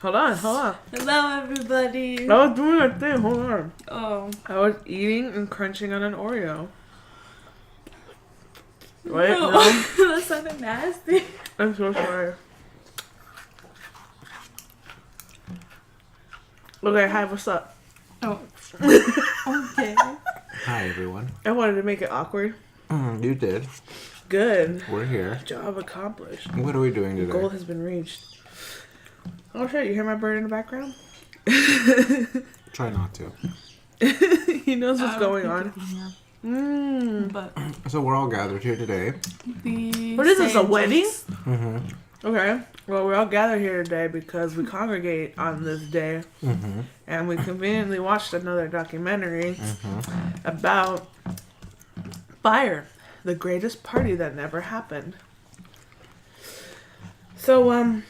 Hold on. Hello, everybody. I was doing a thing. Hold on. Oh. I was eating and crunching on an Oreo. Wait, No. no. That sounded nasty. I'm so sorry. Okay, hi, what's up? Oh. Okay. Hi, everyone. I wanted to make it awkward. You did. Good. We're here. Job accomplished. What are we doing today? Goal has been reached. Oh shit, you hear my bird in the background? Try not to. He knows what's going on. But So we're all gathered here today. What is this, a wedding? Mm-hmm. Okay. Well, we're all gathered here today because we congregate on this day. Mm-hmm. And we conveniently watched another documentary about Fyre, the greatest party that never happened. So,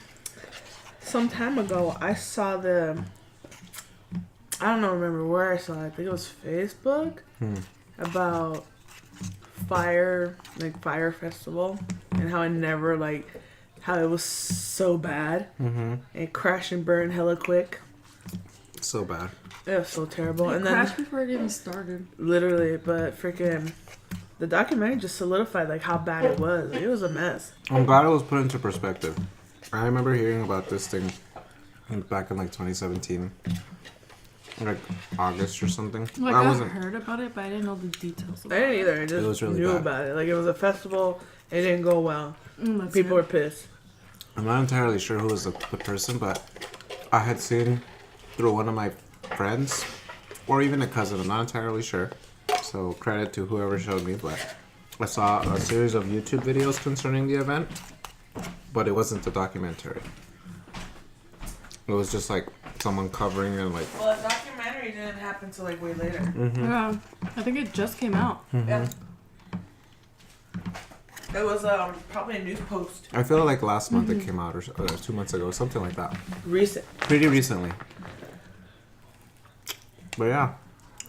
some time ago, I saw I don't remember where I saw it. I think it was Facebook about Fyre, Fyre Festival, and how it never, how it was so bad. Mm-hmm. It crashed and burned hella quick. So bad. It was so terrible. it and crashed then before it even started. literally, but freaking the documentary just solidified how bad it was. It was a mess. I'm glad it was put into perspective. I remember hearing about this thing back in 2017. August or something. I heard about it, but I didn't know the details about I didn't either. I It just was really knew bad. about it. It was a festival. It didn't go well. People were pissed. I'm not entirely sure who was the person, but I had seen through one of my friends, or even a cousin, I'm not entirely sure. So credit to whoever showed me, but I saw a series of YouTube videos concerning the event, but it wasn't a documentary. It was just someone covering and Well, the documentary didn't happen till way later. Mm-hmm. Yeah, I think it just came out. Mm-hmm. Yeah. It was probably a news post. I feel like last month it came out, or 2 months ago, something like that. Recent. Pretty recently. But yeah,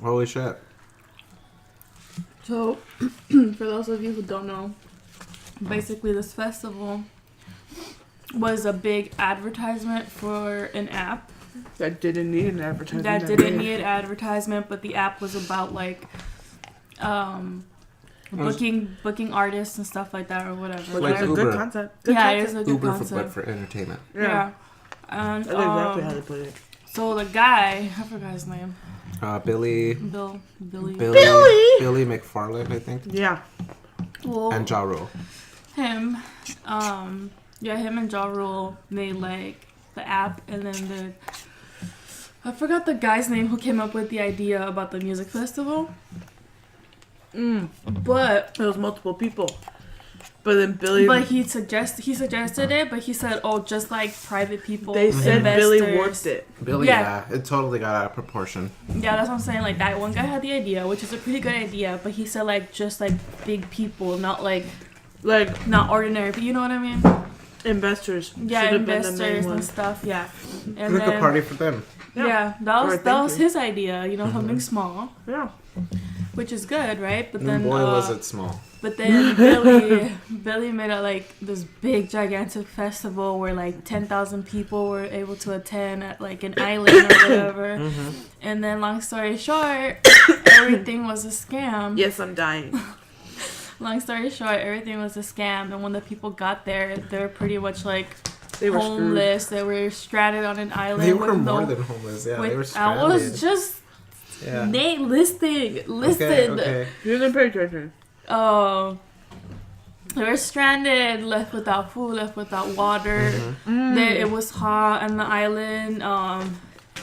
holy shit. So, for those of you who don't know, basically this festival was a big advertisement for an app. That didn't need an advertisement. That didn't need advertisement, but the app was about booking artists and stuff like that or whatever. Which Like is a Uber. good concept. Good Yeah, concept. it is a good Uber concept. for entertainment. Yeah. And That's exactly how they put it. so the guy, I forgot his name. Billy Billy McFarland, I think. Yeah. Well, And Ja Rule. him and Ja Rule made the app, and then I forgot the guy's name who came up with the idea about the music festival. But It was multiple people. But then Billy... But he suggested it, but he said, just private people. They said Billy investors. warped it. Billy, Yeah. it totally got out of proportion. Yeah, that's what I'm saying. That one guy had the idea, which is a pretty good idea, but he said just big people, not not ordinary. But you know what I mean? Investors. Yeah, Should've been the main investors one. and stuff. Yeah, and Like a party for them. Yeah, that was thinking. his idea. Something small, Yeah. which is good, right? But And then boy, was it small. But then Billy made it this big gigantic festival where 10,000 people were able to attend at an island or whatever. And then long story short, everything was a scam. Yes, I'm dying. Long story short, everything was a scam. And when the people got there, they were pretty much They were homeless. They were stranded on an island. They were with more than homeless, yeah. They were I stranded. was just listed. Okay. You didn't pay attention. Oh, they were stranded, left without food, left without water. It was hot on the island.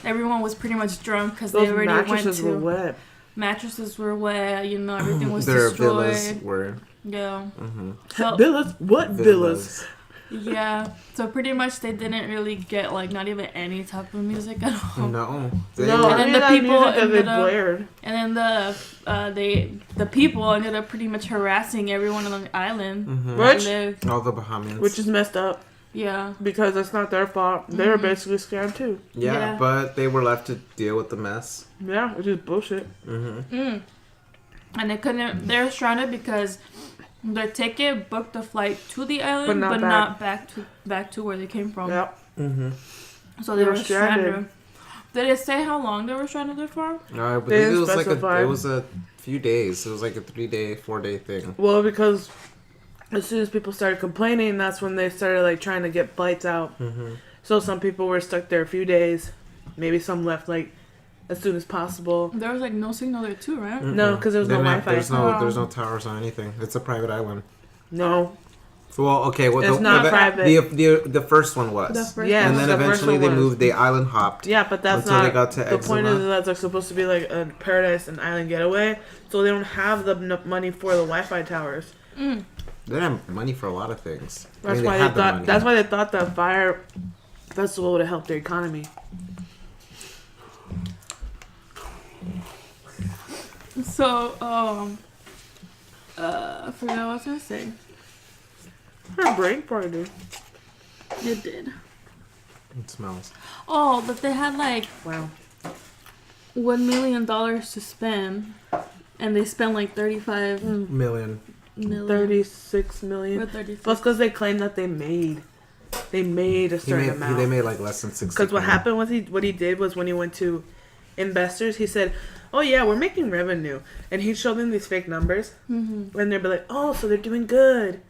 Everyone was pretty much drunk because they already mattresses went to. were wet. Mattresses were wet. Everything was Their destroyed. villas were. Yeah. So, Villas? What villas? yeah. So pretty much they didn't really get not even any type of music at all. No. And then the people ended up, blared. and then the people ended up pretty much harassing everyone on the island. All the Bahamians. Which is messed up. Yeah. Because it's not their fault. They were basically scammed too. Yeah, but they were left to deal with the mess. Yeah, which is bullshit. And they were stranded because Their ticket booked a flight to the island, but not back to where they came from. Yep. Mm-hmm. So they were stranded. Did it say how long they were stranded there for? No, I believe it was a few days. It was like a 3-day, 4-day thing. Well, because as soon as people started complaining, that's when they started like trying to get flights out. Mm-hmm. So some people were stuck there a few days. Maybe some left like as soon as possible. There was like no signal there too, right? Mm-mm. No, because there was no Wi-Fi. There's no towers or anything. It's a private island. No. Well, okay. Well, it's not private. The first one was. Yeah, and then eventually they moved. They island hopped. Yeah, but that's until not. They got to the point is that's like supposed to be like a paradise and island getaway. So they don't have enough money for the Wi-Fi towers. Mm. They didn't have money for a lot of things. That's why they thought. That's why they thought that Fyre Festival would have helped their economy. So, I forgot what I was gonna say. Her brain farted. It did. It smells. Oh, that they had like $1 million to spend, and they spent like 35 million. 36 million. Or 36. That's because they claimed that they made a certain amount. They made like less than 60. Because what happened was what he did was when he went to investors, he said, "Oh yeah, we're making revenue," and he showed them these fake numbers, and they'd be like, "Oh, so they're doing good."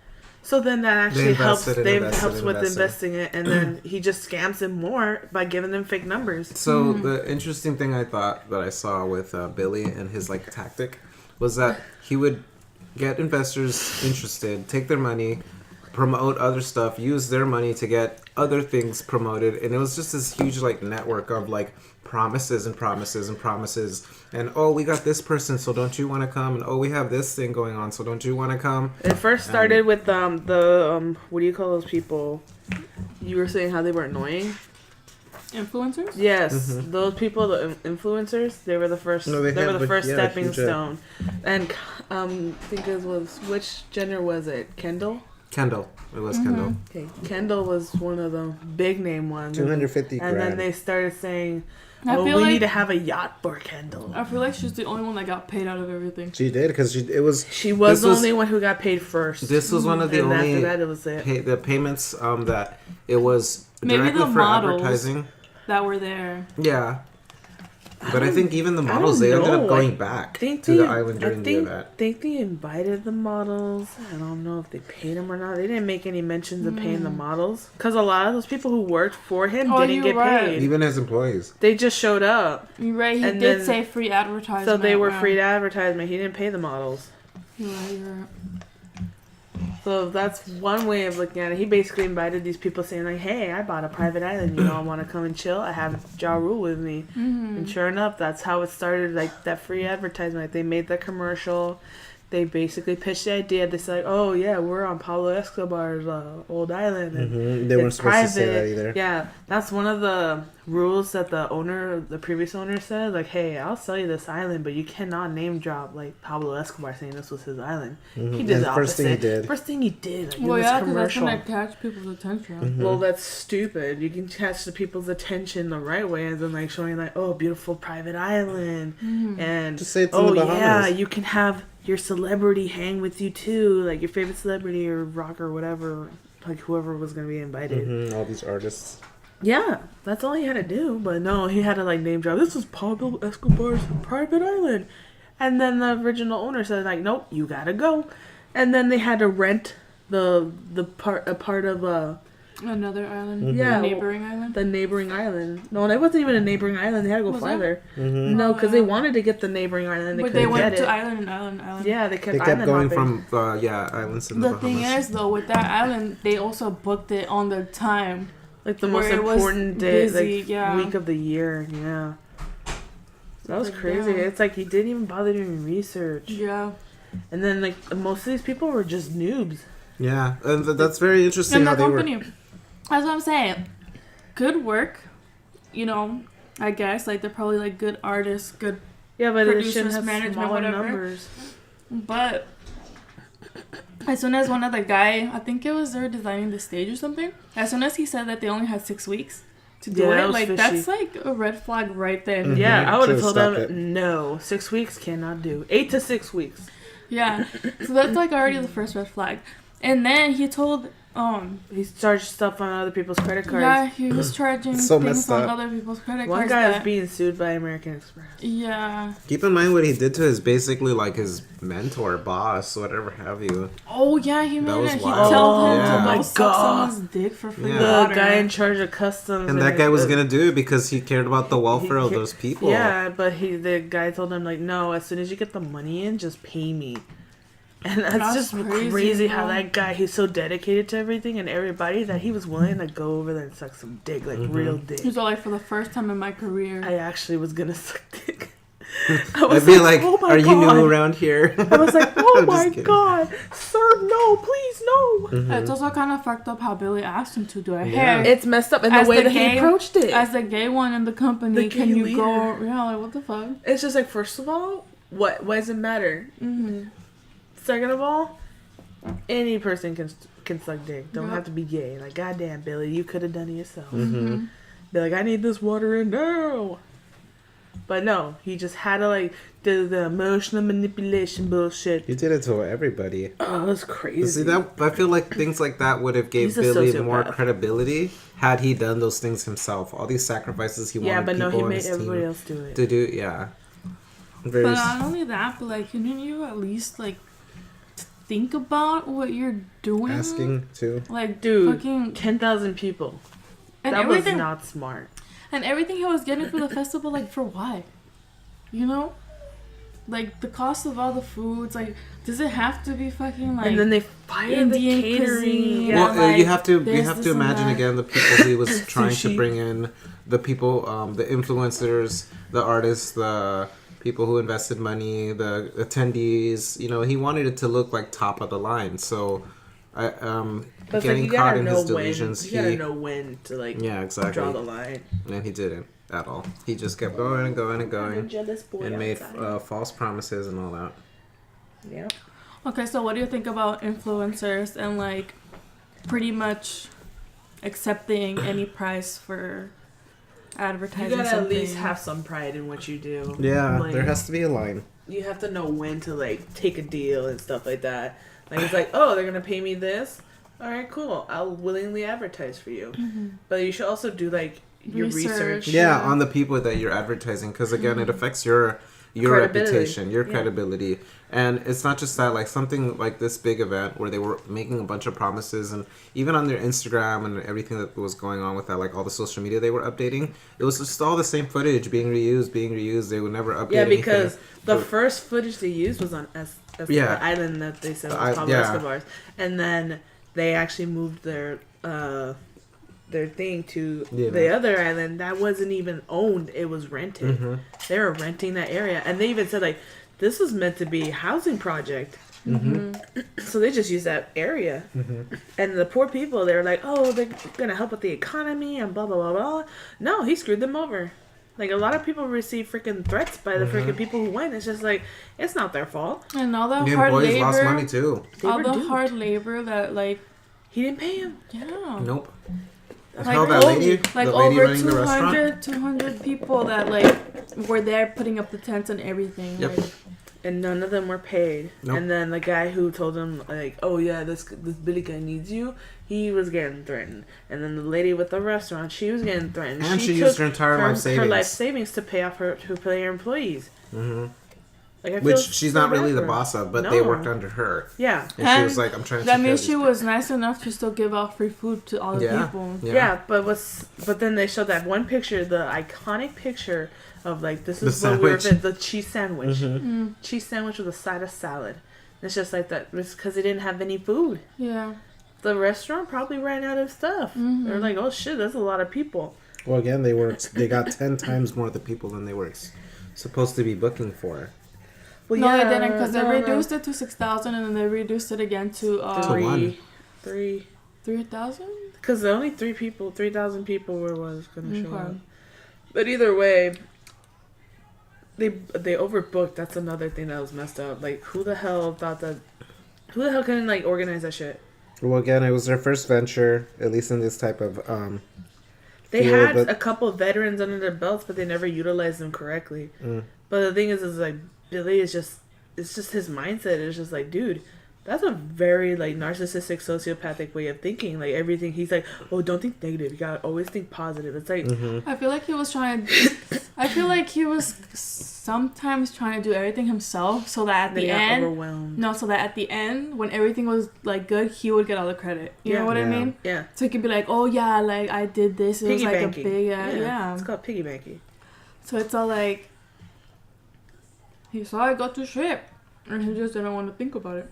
So then that actually helps. They helps with investing it, and then he just scams them more by giving them fake numbers. So the interesting thing I thought that I saw with Billy and his like tactic was that he would get investors interested, take their money, promote other stuff, use their money to get other things promoted, and it was just this huge like network of like promises and promises and promises. And oh, we got this person, so don't you want to come? And oh, we have this thing going on, so don't you want to come? It first started with the what do you call those people? You were saying how they were annoying. Influencers? Yes, those people, the influencers, they were the first. No, they were the first stepping stone. And I think it was, which gender was it? Kendall. It was Kendall. Okay, Kendall was one of the big name ones. 250 grand. And then they started saying, we need to have a yacht for Kendall. I feel like she's the only one that got paid out of everything. She did because she was the only one who got paid first. This was one of the only. After that, it was it. The payments that it was maybe directly the for models advertising that were there. Yeah. But I think even the models, they ended up going back to the island during the event. I think they invited the models. I don't know if they paid them or not. They didn't make any mentions of paying the models. Because a lot of those people who worked for him didn't get paid. Even as employees. They just showed up. You're right. He did say free advertisement. So they were free advertisement. He didn't pay the models. You're right. So that's one way of looking at it. He basically invited these people saying like, hey, I bought a private island. You know, I want to come and chill. I have Ja Rule with me. And sure enough, that's how it started, like that free advertisement. Like, they made the commercial. They basically pitched the idea. They said, oh, yeah, we're on Pablo Escobar's old island. And they weren't supposed to say that either. Yeah, that's one of the rules that the previous owner said. Like, hey, I'll sell you this island, but you cannot name drop, like, Pablo Escobar saying this was his island. He did the opposite. First thing he did. Like, well, yeah, because that's going to catch people's attention. Well, that's stupid. You can catch the people's attention the right way, as in, like, showing, like, oh, beautiful private island. And, just say it's in the Bahamas. Yeah, you can have your celebrity hang with you too, like your favorite celebrity or rock or whatever, like whoever was going to be invited. All these artists. Yeah, that's all he had to do. But no, he had to like name drop, this is Pablo Escobar's private island. And then the original owner said like, nope, you gotta go. And then they had to rent a part of another island? Yeah. The neighboring island? The neighboring island. No, that wasn't even a neighboring island. They had to go farther. No, because they wanted to get the neighboring island. But they went to island and island. Yeah, they kept going hopping. from islands in the Bahamas. The thing is, though, with that island, they also booked it on the time. Like the most important day, week of the year. Yeah. That was crazy. It's like he didn't even bother doing research. Yeah. And then like most of these people were just noobs. Yeah, and that's very interesting how they were. That's what I'm saying. Good work, you know. I guess like they're probably like good artists, good producers, management, whatever. Numbers. But as soon as one of the guy, I think it was they were designing the stage or something. As soon as he said that they only had 6 weeks to do it, like fishy. That's like a red flag right there. Yeah, I would have told them no. 6 weeks cannot do. 8 to 6 weeks. Yeah. So that's like already the first red flag. And then he told he charged stuff on other people's credit cards. yeah, he was charging So things messed on up. other people's credit One cards. guy that, is being sued by American Express. yeah. Keep in mind what he did to his basically like his mentor, boss, whatever have you. Oh yeah, he made was it. He wild. told him Yeah. to my go suck God. someone's dick for free Yeah. The water. guy in charge of customs. And that guy was the- gonna do it because he cared about the welfare of those people. Yeah, but the guy told him like, no, as soon as you get the money in, just pay me. And that's just crazy how bro. that guy, he's so dedicated to everything and everybody that he was willing to go over there and suck some dick, like real dick. He was all like, for the first time in my career. I actually was gonna suck dick. I'd be like, oh my are you God. new around here? I was like, oh I'm my just kidding. God, sir, no, please, no. It's also kind of fucked up how Billy asked him to do it. Yeah. Hey, It's messed up in the As way the that gay- he approached it. as the gay one in the company, The can gay you leader. go? Yeah, like what the fuck? It's just like, first of all, what does it matter? Mm-hmm. Second of all, any person can suck dick. Don't Yep. have to be gay. Like, goddamn, Billy, you could have done it yourself. Mm-hmm. Be like, I need this water in now. But no, he just had to like do the emotional manipulation bullshit. You did it to everybody. Oh, that's crazy. See that? I feel like things like that would have gave He's a Billy more sociopath. credibility had he done those things himself. All these sacrifices he Yeah, wanted but no, people he on made his everybody team else do it. to do. Yeah. Very But not only that, but like, couldn't you at least like think about what you're doing? asking too. Like, Dude, fucking 10,000 people. and That was everything, not smart. and everything he was getting for the festival, like for what? You know, like the cost of all the foods. Like, does it have to be fucking like? And then they fired Indian the catering. cuisine. Yeah. Well, like, you have to this, to this, and imagine that. again the people he was trying to Sushi. bring in, the people, the influencers, the artists, the people who invested money, the attendees. You know, he wanted it to look like top of the line. So, But it's like, getting you caught gotta in know his when. delusions, You gotta know when to like yeah, exactly, draw the line. and he didn't at all. He just kept going and going and I'm a going, jealous boy and made outside. false promises and all that. Yeah. Okay, so what do you think about influencers and like pretty much accepting any price for You advertising gotta something? at least have some pride in what you do. Yeah, Like, there has to be a line. you have to know when to like take a deal and stuff like that. Like, it's like, oh, they're gonna pay me this. All right, cool. I'll willingly advertise for you. But you should also do like your research. Yeah, Yeah. on the people that you're advertising, because again, it affects your Credibility. reputation, your Yeah. credibility, and it's not just that. Like something like this big event where they were making a bunch of promises, and even on their Instagram and everything that was going on with that, like all the social media they were updating, it was just all the same footage being reused. They would never update. Yeah, anything. because the But- first footage they used was on Yeah. the island that they said The was I- Pablo yeah. Escobar's, and then they actually moved their thing to Yeah. the other island that wasn't even owned; it was rented. Mhm. They were renting that area, and they even said like, "This was meant to be a housing project." So they just used that area, and the poor people they were like, "Oh, they're gonna help with the economy and blah blah blah blah." No, he screwed them over. Like a lot of people receive freaking threats by the freaking people who win. It's just like it's not their fault. And all the The hard employees labor, lost money too. They all were the duped. hard labor that like He didn't pay him. yeah. Nope. Like, Hell, that lady, like the lady over running the restaurant. 200 people that like were there putting up the tents and everything. Yep. Like, And none of them were paid. Nope. And then the guy who told him like, "Oh yeah, this Billy guy needs you," he was getting threatened. And then the lady with the restaurant, she was getting threatened. And she used took her entire life savings. her life savings to pay off her employees. hmm Like I feel Which she's so not bad really the for her. boss of, but they No. worked under her. Yeah. And she And was like, I'm trying to that take care means of she these was nice enough to still give out free food to all the Yeah. people. Yeah, but then they showed that one picture, the iconic picture of like this The is what we were sandwich. the cheese sandwich, Mm, cheese sandwich with a side of salad. It's just like that. It's because they didn't have any food. yeah. The restaurant probably ran out of stuff. Mhm. They're like, oh shit, that's a lot of people. Well, again, they got 10 times more the people than they were supposed to be booking for. Well, No, they didn't because they reduced it to 6,000 and then they reduced it again to To one. three. 3,000. Because only 3,000 people was gonna show Okay. up. But either way, they overbooked. That's another thing that was messed up. Like, who the hell thought that? Who the hell couldn't like organize that shit? Well, again, it was their first venture, at least in this type of. They field, had but- a couple of veterans under their belts, but they never utilized them correctly. Mm. But the thing is like Billy is just it's just his mindset. It's just like, dude, that's a very like narcissistic, sociopathic way of thinking. Like everything, he's like, oh, don't think negative. You gotta always think positive. It's like, I feel like he was trying. I feel like he was sometimes trying to do everything himself, so that at the end, overwhelmed. no, so that at the end, when everything was like good, he would get all the credit. You know what I mean? Yeah. So he could be like, oh yeah, like I did this. It was like Piggy a big, yeah. It's called piggy banking. So it's all like, he saw it go to shit, and he just didn't want to think about it.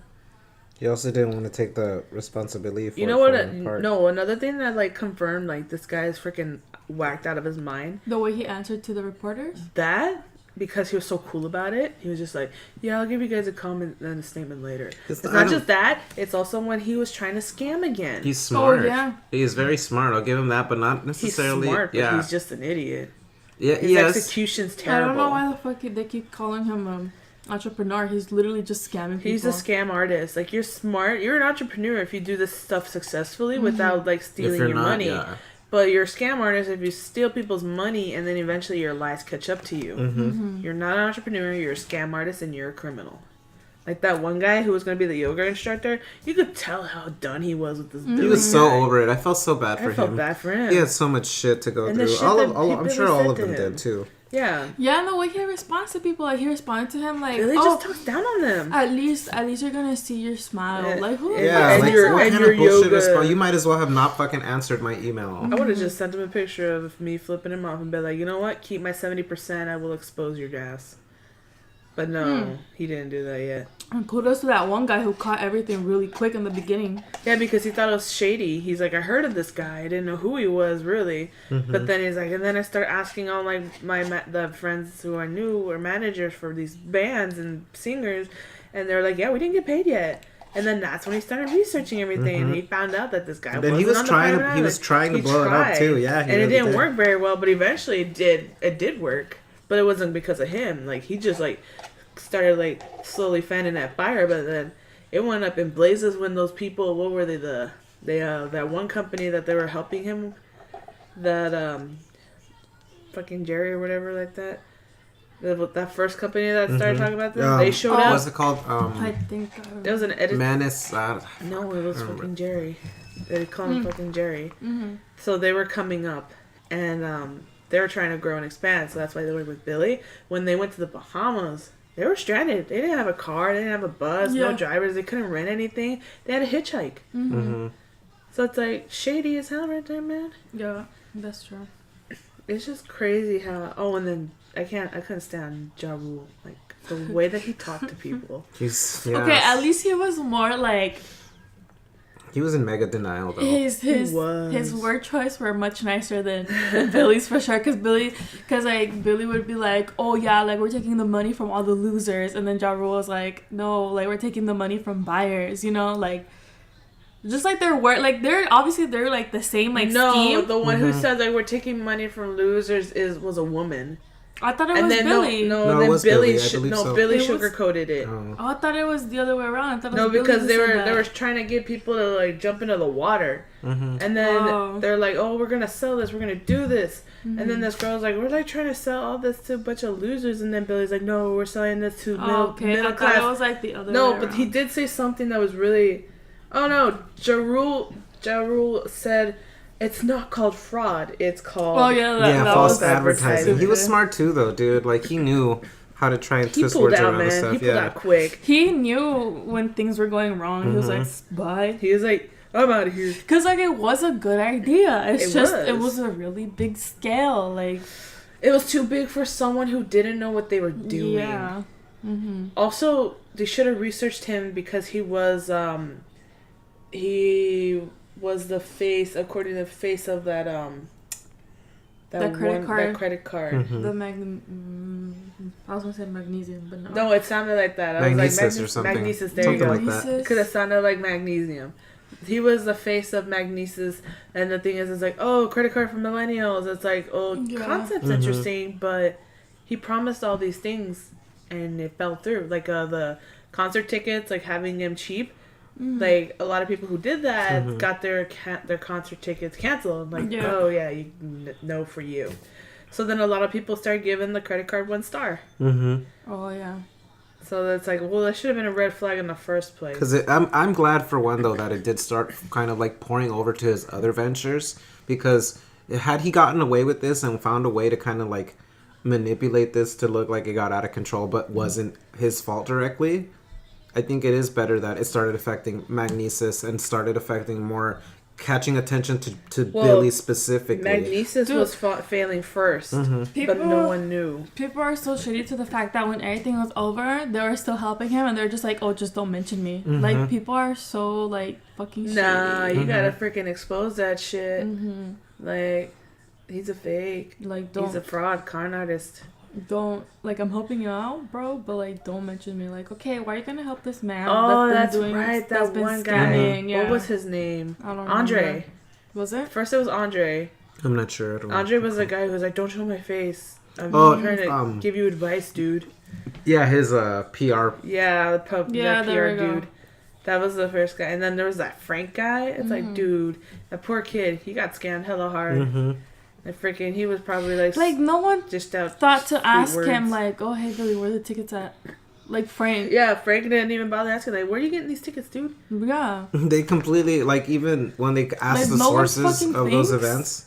He also didn't want to take the responsibility for it. You know what? No, another thing that like confirmed like this guy is freaking whacked out of his mind. The way he answered to the reporters. That because he was so cool about it, he was just like, "Yeah, I'll give you guys a comment and a statement later." It's not just that; it's also when he was trying to scam again. He's smart. Oh yeah, he's very smart. I'll give him that, but not necessarily. He's smart, but he's just an idiot. Yeah, his execution's terrible. I don't know why the fuck they keep calling him entrepreneur. He's literally just scamming people. He's a scam artist. Like, you're smart. You're an entrepreneur if you do this stuff successfully without like stealing your money. Yeah. But you're a scam artist if you steal people's money and then eventually your lies catch up to you. You're not an entrepreneur. You're a scam artist and you're a criminal. Like that one guy who was going to be the yoga instructor, you could tell how done he was with this dude. He was so over it. I felt so bad for him. I felt bad for him. He had so much shit to go through. I'm sure all of them did too. Yeah. Yeah, and the way he responds to people, like he responded to him like, Billy just talks down on them. At least you're gonna see your smile. Like who? Yeah, and like your yoga. You might as well have not fucking answered my email. I would have just sent him a picture of me flipping him off and be like, you know what? Keep my 70%. I will expose your ass. But no, he didn't do that yet. And kudos to that one guy who caught everything really quick in the beginning. Yeah, because he thought it was shady. He's like, I heard of this guy. I didn't know who he was, really. But then he's like, and then I start asking all like the friends who I knew were managers for these bands and singers. And they're like, yeah, we didn't get paid yet. And then that's when he started researching everything, and he found out that this guy wasn't he was on the trying private he was trying to blow it up too. Yeah, and it didn't work very well. But eventually, it did work. But it wasn't because of him. Like he just like started like slowly fanning that fire, but then it went up in blazes when those people, what were they, that one company that they were helping him, that fucking Jerry or whatever like that, that first company that started talking about them, they showed up. What's it called? I think there was an edit. Menace. No, it was fucking Jerry. They called him fucking Jerry. So they were coming up, and they were trying to grow and expand. So that's why they were with Billy. When they went to the Bahamas, they were stranded. They didn't have a car. They didn't have a bus. No drivers. They couldn't rent anything. They had to hitchhike. So it's like shady as hell right there, man. Yeah, that's true. It's just crazy how. Oh, and then I couldn't stand Ja Rule. Like the way that he talked to people. Okay, at least he was more like. He was in mega denial though. His word choice were much nicer than Billy's for sure. Cause Billy would be like, oh yeah, like we're taking the money from all the losers, and then Ja Rule was like, no, like we're taking the money from buyers. You know, like just like their word, like they're like the same like scheme. The one who said like we're taking money from losers was a woman. I thought it was Billy. No, then Billy sugarcoated it. Oh, I thought it was the other way around. I thought it was because they were trying to get people to like jump into the water, and then they're like, "Oh, we're gonna sell this. We're gonna do this," and then this girl's like, "We're like trying to sell all this to a bunch of losers," and then Billy's like, "No, we're selling this to middle class." It was like the other. No, way but around. he did say something that was really. Oh no, Ja Rule said. It's not called fraud. It's called... Oh, yeah, that false advertising. He was smart, too, though, dude. Like, he knew how to try and twist words around and stuff. He pulled out quick. He knew when things were going wrong. He was like, bye. He was like, I'm out of here. Because, like, it was a good idea. It was a really big scale. Like, it was too big for someone who didn't know what they were doing. Yeah. Also, they should have researched him because he was the face, according to the face of that credit card. That credit card. I was gonna say magnesium, but no. No, it sounded like that. I Magnesis was like or something. Magnesis. There something you go. Like that. It could have sounded like magnesium. He was the face of Magnesis, and the thing is, it's like, oh, credit card for millennials. It's like, oh, concept's interesting, but he promised all these things, and it fell through. Like the concert tickets, like having them cheap. Like a lot of people who did that got their concert tickets canceled. Like, oh yeah, no for you. So then a lot of people started giving the credit card 1 star. Oh yeah. So that's like, well, that should have been a red flag in the first place. Because I'm glad for one though that it did start kind of like pouring over to his other ventures, because had he gotten away with this and found a way to kind of like manipulate this to look like it got out of control but wasn't his fault directly, I think it is better that it started affecting Magnesis and started affecting more, catching attention to Billy specifically. Magnesis was failing first, but no one knew. People are so shitty to the fact that when everything was over, they were still helping him, and they're just like, "Oh, just don't mention me." Like, people are so like fucking shitty. Nah, you gotta freaking expose that shit. Like, he's a fake. Like, he's a fraud con artist. Don't, like, I'm helping you out, bro, but like, don't mention me. Like, okay, why are you gonna help this man? Oh, that's right. That one guy. Yeah. What was his name? I don't Andre. remember. Was it? First, it was Andre. I'm not sure. I don't Andre was the guy who was like, "Don't show my face. I'm trying to give you advice, dude." Yeah, his PR. Yeah, that PR dude. Go. That was the first guy, and then there was that Frank guy. It's like, dude, that poor kid. He got scammed hella hard. And freaking, he was probably like no one just out thought to ask words. him like, "Oh, hey Billy, where are the tickets at?" Like Frank. Yeah, Frank didn't even bother asking, like, "Where are you getting these tickets, dude?" Yeah. They completely, like, even when they asked Like, the no one sources of fucking those thinks. events.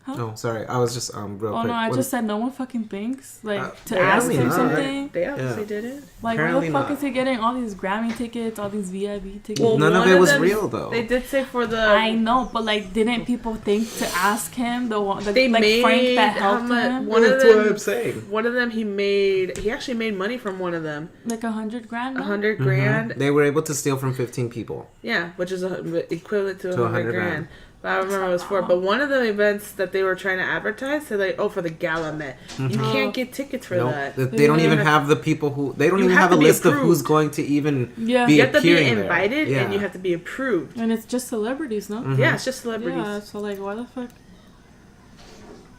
Huh? Oh, sorry. I was just real quick. Oh no, I When- just said no one fucking thinks to they ask obviously him not. something. They obviously didn't. Like, where Apparently the fuck not. is he getting all these Grammy tickets, all these VIP tickets? Well, None of one it of was them- real though. They did say for the. I know, but like, didn't people think to ask him the one, They like made Frank that how helped much? him, One of That's them. what I'm saying. One of them, he actually made money from one of them. like $100 grand? no? 100 grand. They were able to steal from 15 people. Yeah, which is equivalent to 100 100 grand. grand. But I remember it was for. But one of the events that they were trying to advertise, they're like, "Oh, for the gala met, you can't get tickets for Nope. that. They don't even have the people who. They don't even have a to be list of approved. who's going to even Yeah. be You have to be appearing invited, there. and you have to be approved. And it's just celebrities, no? Yeah, it's just celebrities. Yeah, so like, why the fuck?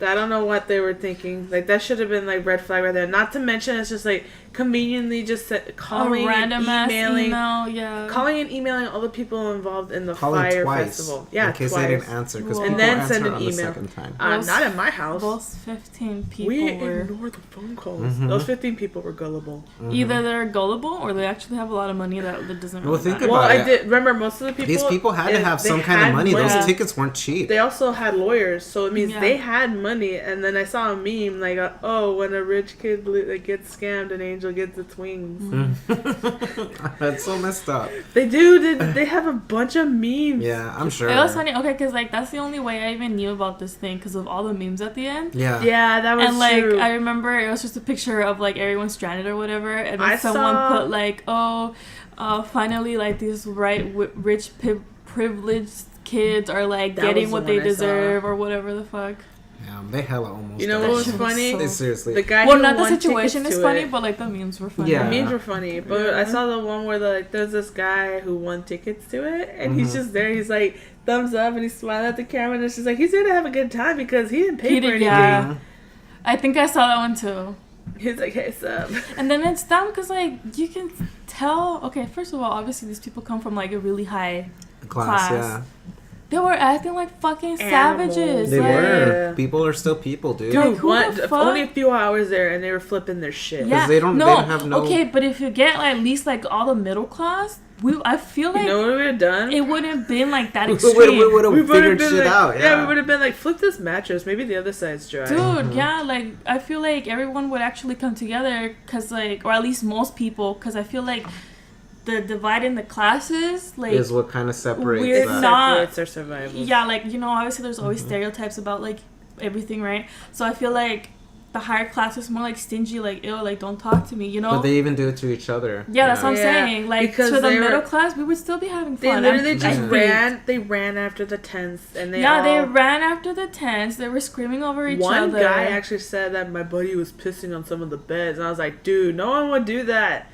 I don't know what they were thinking. Like, that should have been like red flag right there. Not to mention, it's just like conveniently just calling A random and emailing, ass email, yeah. calling and emailing all the people involved in the Calling Fyre twice, festival. Yeah, in case twice. they didn't answer, because Well, people and then answer send an on the email. second time. Those- Not at my house. Those 15 people We were ignored the phone calls. Those 15 people were gullible. either they're gullible or they actually have a lot of money that doesn't really Well, think matter. about Well, it. I did remember most of the people. These people had to have they some kind of had money. Those Yeah. tickets weren't cheap. They also had lawyers, so it means Yeah. they had money. And then I saw a meme like, "Oh, when a rich kid like gets scammed, an angel gets its wings." That's so messed up. They do. They have a bunch of memes. Yeah, I'm sure. It was funny, okay, because like that's the only way I even knew about this thing because of all the memes at the end. Yeah. Yeah, that was And like true. I remember it was just a picture of like everyone stranded or whatever, and then I someone saw- put like, "Oh, finally like these rich privileged kids are like That getting was what the they one I saw. deserve or whatever the fuck." Yeah, they hella almost. You know died. what was shit was funny? so- They seriously. The guy Well, who not the won situation tickets is to funny, it. but like the memes were funny. Yeah. The memes were funny, but Yeah. I saw the one where there's this guy who won tickets to it, and he's just there. He's like thumbs up, and he's smiling at the camera, and it's just like he's there to have a good time because he didn't pay for anything. Yeah. I think I saw that one too. He's like, "Hey, sup?" And then it's dumb because like you can tell. Okay, first of all, obviously these people come from like a really high class. Yeah. They were acting like fucking Animals. savages. They like, were. Yeah. People are still people, dude. Like, Dude, who one, the fuck? only a few hours there, and they were flipping their shit. Yeah, they don't have no- Okay, but if you get like, at least like all the middle class, I feel like You know what we would have done? it wouldn't been like that we extreme. would have We would've figured been shit like, out. Yeah. we would have been like, flip this mattress. Maybe the other side's dry. Dude, yeah, like I feel like everyone would actually come together, cause like, or at least most people, cause I feel like the divide in the classes, like, Is what kind of separates we're that. not- Separates their survival. yeah, like you know, obviously there's always stereotypes about like everything, right? So I feel like the higher class is more like stingy, like ew, like don't talk to me, you know? But they even do it to each other. Yeah, that's what I'm Yeah, saying. Like because to the they were- middle class, we would still be having They fun. literally I just think. ran. They ran after the tents, and they Yeah, they all- ran after the tents. They were screaming over each One other. guy actually said that my buddy was pissing on some of the beds, and I was like, dude, no one would do that.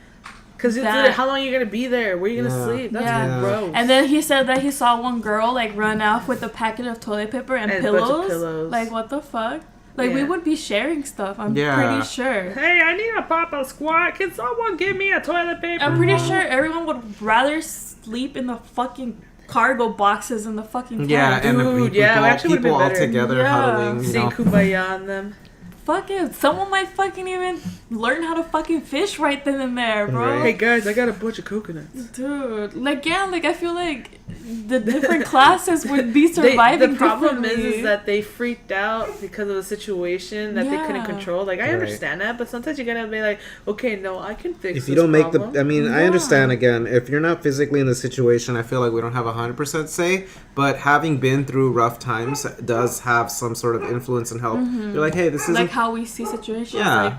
Because how long are you going to be there? Where are you going to Yeah. sleep? That's Yeah. gross. And then he said that he saw one girl like run off with a packet of toilet paper and, And a bunch of pillows. pillows. Like what the fuck? Like we Yeah. would be sharing stuff. I'm Yeah. pretty sure. Hey, I need a Papa Squat. Can someone give me a toilet paper? I'm pretty sure everyone would rather sleep in the fucking cargo boxes in the fucking tent. Yeah, and Dude, people, yeah, it actually would've people been all better. together Yeah. huddling. You Sing know. Kumbaya on them. fuck it. Someone might fucking even learn how to fucking fish right then and there, bro. Hey guys, I got a bunch of coconuts. Dude, like, yeah, like, I feel like the different classes would be surviving The problem differently. is that they freaked out because of a situation that they couldn't Yeah. control. Like, I Right. understand that, but sometimes you gotta be like, okay, no, I can fix If you this don't make problem. the, I mean, I Yeah. understand again. If you're not physically in the situation, I feel like we don't have 100% say. But having been through rough times does have some sort of influence and help. You're like, hey, this isn't. like how we see situations. Yeah. Like,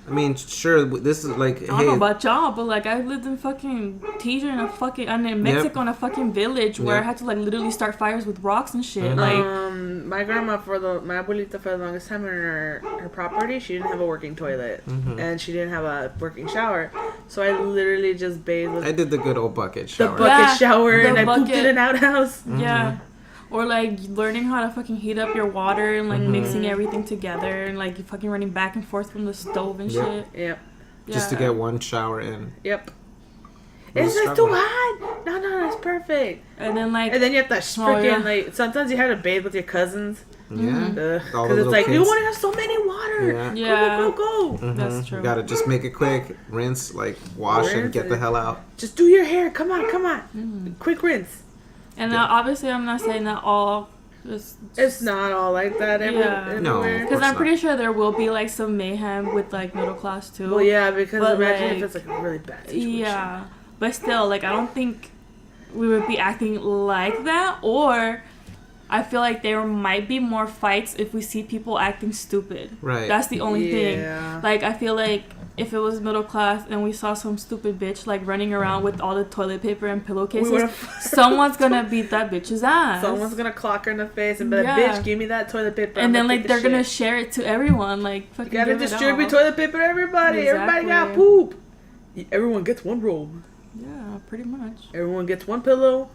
I mean, sure, this is like, I don't hey, know about y'all, but like I lived in fucking TJ in Mexico in a fucking village where I Yep. had to like literally start fires with rocks and shit. Mhm. Like, My grandma my abuelita for the longest time in her property, she didn't have a working toilet and she didn't have a working shower, so I literally just bathed with I did the good old bucket the shower. bucket Yeah, shower the and I pooped bucket. in an outhouse. yeah. Or like learning how to fucking heat up your water and like mixing everything together and like you fucking running back and forth from the stove and Yep. shit. Yep, Just to Yeah. get one shower in. yep. It was It's just struggle. too hot. No, that's perfect. And then like And then you have to freaking yeah. like. Sometimes you have to bathe with your cousins. Yeah. All the Because it's little like you kids. only have so many water. Yeah. Yeah. Go. That's Mhm. true. You gotta just make it quick, rinse, like wash and Rinse get the it. hell out. Just do your hair. Come on. Quick rinse. And now obviously I'm not saying that all is It's not all like that Yeah. No. everywhere. because course I'm not. pretty sure there will be like some mayhem with like middle class too. Well, yeah, because But, imagine like, if it's like a really bad situation. Yeah, but still, like I don't think we would be acting like that. Or I feel like there might be more fights if we see people acting stupid. Right. That's the only Yeah. thing. Like I feel like if it was middle class and we saw some stupid bitch like running around with all the toilet paper and pillowcases, someone's gonna beat that bitch's ass. Someone's gonna clock her in the face and be like, Yeah. "Bitch, give me that toilet paper." and I'm then gonna like take they're the gonna shit." share it to everyone. Like You fucking gotta give it distribute all. toilet paper to everybody. Everybody got Exactly. poop. Everyone gets one roll. Yeah, pretty much. Everyone gets one pillow.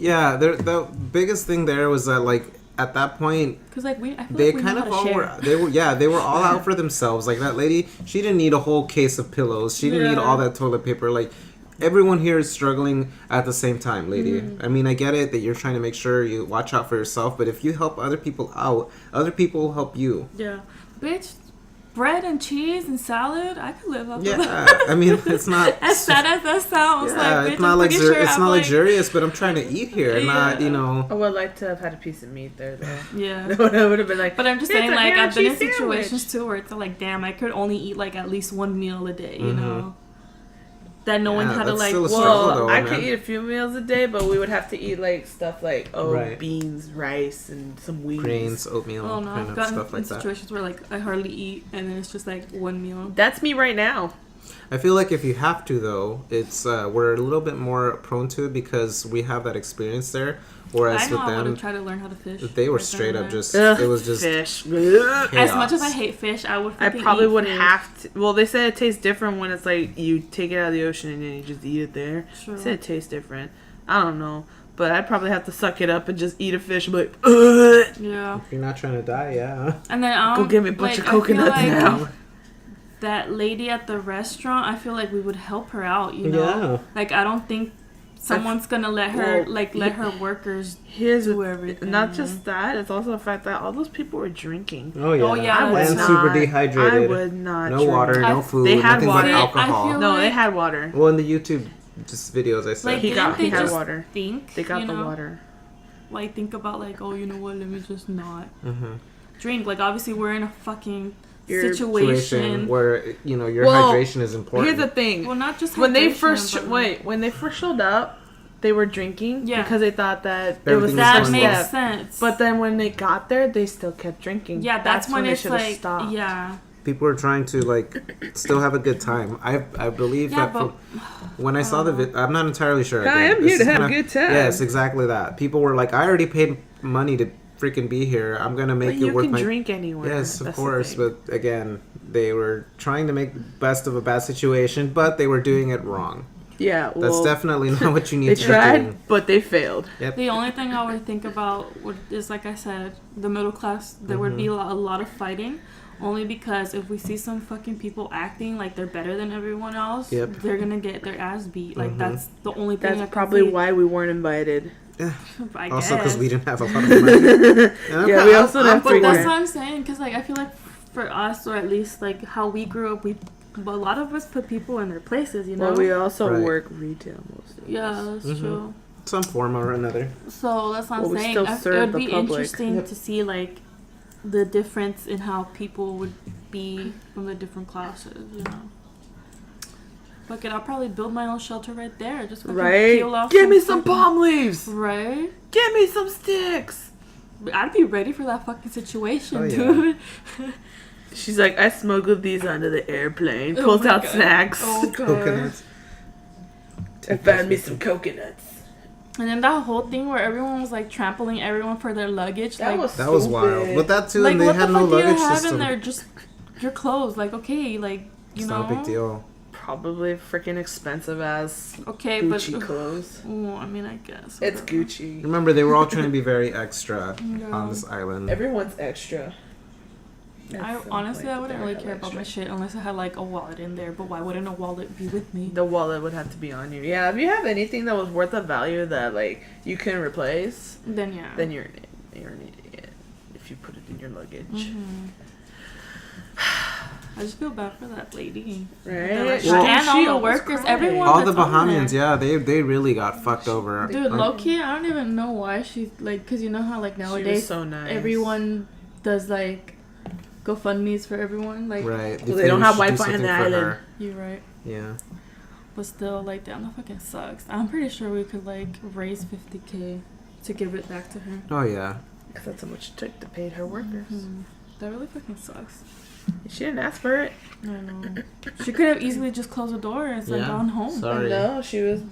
Yeah, the biggest thing there was that, like, at that point, Cause like I feel they like we kind know of how to all share. they were all out for themselves. Like, that lady, she didn't need a whole case of pillows. She didn't need Yeah. all that toilet paper. Like, everyone here is struggling at the same time, lady. I mean, I get it that you're trying to make sure you watch out for yourself, but if you help other people out, other people will help you. Yeah, bitch. Bread and cheese and salad, I could live off of Yeah, that. I mean, it's not. As sad as that sounds, Yeah, like, bitch, it's not I'm pretty luxur- sure it's I'm not like, luxurious, but I'm trying to eat here, not, you know. I would like to have had a piece of meat there, though. yeah. That would have been like. But I'm just "It's saying, a like, ham I've been in and cheese sandwich." situations too where it's like, damn, I could only eat like at least one meal a day, you Mhm. know? That no one Yeah, had to that's like. still a Well, struggle, though. I man. could eat a few meals a day, but we would have to eat like stuff like Right. beans, rice, and some wings. Grains, oatmeal, I don't know. kind I've of gotten stuff in like that. situations where like I hardly eat, and then it's just like one meal. That's me right now. I feel like if you have to, though, it's we're a little bit more prone to it because we have that experience there. Whereas I know with I would them, have tried to learn how to fish. they were right then straight and up there. just. Ugh, It was just fish. chaos. As much as I hate fish, I would. I fucking probably eat would fish. have to. Well, they said it tastes different when it's like you take it out of the ocean and then you just eat it there. Sure. They said it tastes different. I don't know, but I'd probably have to suck it up and just eat a fish. And be like, ugh. Yeah, If you're not trying to die, yeah. and then Go get me a bunch of coconuts now. That lady at the restaurant, I feel like we would help her out. You know, Yeah. like I don't think someone's gonna let her Well, let her workers Here's do the- everything. Not just that, it's also the fact that all those people were drinking. Oh yeah. Oh, yeah, I would that's and not. super dehydrated. I would not. No drink. water, no I- food, they had nothing water. but See, I alcohol. feel No, they like- had water. Well, in the YouTube just videos I saw. like He got- didn't he they had just water. think They got you the know? water. Like think about like, oh, you know what? Let me just not Mm-hmm. drink. Like obviously we're in a fucking Your situation. where your Well, hydration is important. Here's the thing. Well, not just when they hydration, first but, like, when they first showed up, they were drinking Yeah. because they thought that it Everything was was that going makes well. sense. But then when they got there, they still kept drinking. yeah, that's when they it's should have like stopped. yeah. People are trying to like still have a good time. I believe Yeah, that but when I saw the I'm not entirely sure. I again. am This here to is have a kinda- good time. Yes, exactly that. People were like, I already paid money to freaking be here. I'm gonna But make you it worth can my. drink anywhere. Yes, of That's the course, thing. but again, they were trying to make the best of a bad situation, but they were doing it wrong. Yeah, well, That's definitely not what you need they to be tried, doing. but they failed. Yep. the only thing I would think about is like I said, the middle class. There would be a lot of fighting. Only because if we see some fucking people acting like they're better than everyone else, Yep. they're gonna get their ass beat. Like that's the only thing. I That's can probably see. why we weren't invited. I Also, because guess. we didn't have a lot of money. Yeah, we also I'm have for But to that's it. what I'm saying. Because like I feel like for us, or at least like how we grew up, a lot of us put people in their places, you know. Well, we also Right. work retail most of us. Yeah, that's true. Some form or another. So that's what Well, I'm we saying. still It serve would the be public. interesting Yep. to see like the difference in how people would be from the different classes, you know. Fuck it, I'll probably build my own shelter right there. Just fucking Right? peel off Give me some fucking- palm leaves. Right? Give me some sticks. I'd be ready for that fucking situation, Oh, yeah. dude. She's like, I smuggled these onto the airplane. Oh Pulls my out God. snacks. Oh, God. Coconuts. I found me some coconuts. And then that whole thing where everyone was like trampling everyone for their luggage. That like, was That was stupid. wild. But that too, like and they what had the no fuck do you luggage have system. in there? Just your clothes. Like, okay, like, you It's know. not a big deal. Probably freaking expensive ass Okay, Gucci but. clothes. Oh, I mean, I guess. It's whatever. Gucci. Remember, they were all trying to be very extra Yeah. on this island. Everyone's extra. Honestly, I wouldn't really care about my shit unless I had like a wallet in there. But why wouldn't a wallet be with me? The wallet would have to be on you. Yeah, if you have anything that was worth a value that like you can replace, Then yeah. then you're an idiot if you put it in your luggage. Mhm. I just feel bad for that lady. Right? Well, and all the almost workers, cried. everyone. All the that's on Bahamians, there. yeah, they really got fucked over. Dude, Like, low key, I don't even know why she like, cause you know how like She was nowadays so nice. everyone does like GoFundMe's for everyone. Like, right. Well, they don't have should do Wi-Fi in the something for island. her. you're right. Yeah. But still, like, damn, that fucking sucks. I'm pretty sure we could like raise 50K to give it back to her. Oh, yeah. Because that's how much it took to pay her workers. That really fucking sucks. She didn't ask for it. I know. She could have easily just closed the door and Yeah, gone home. sorry. No, she was.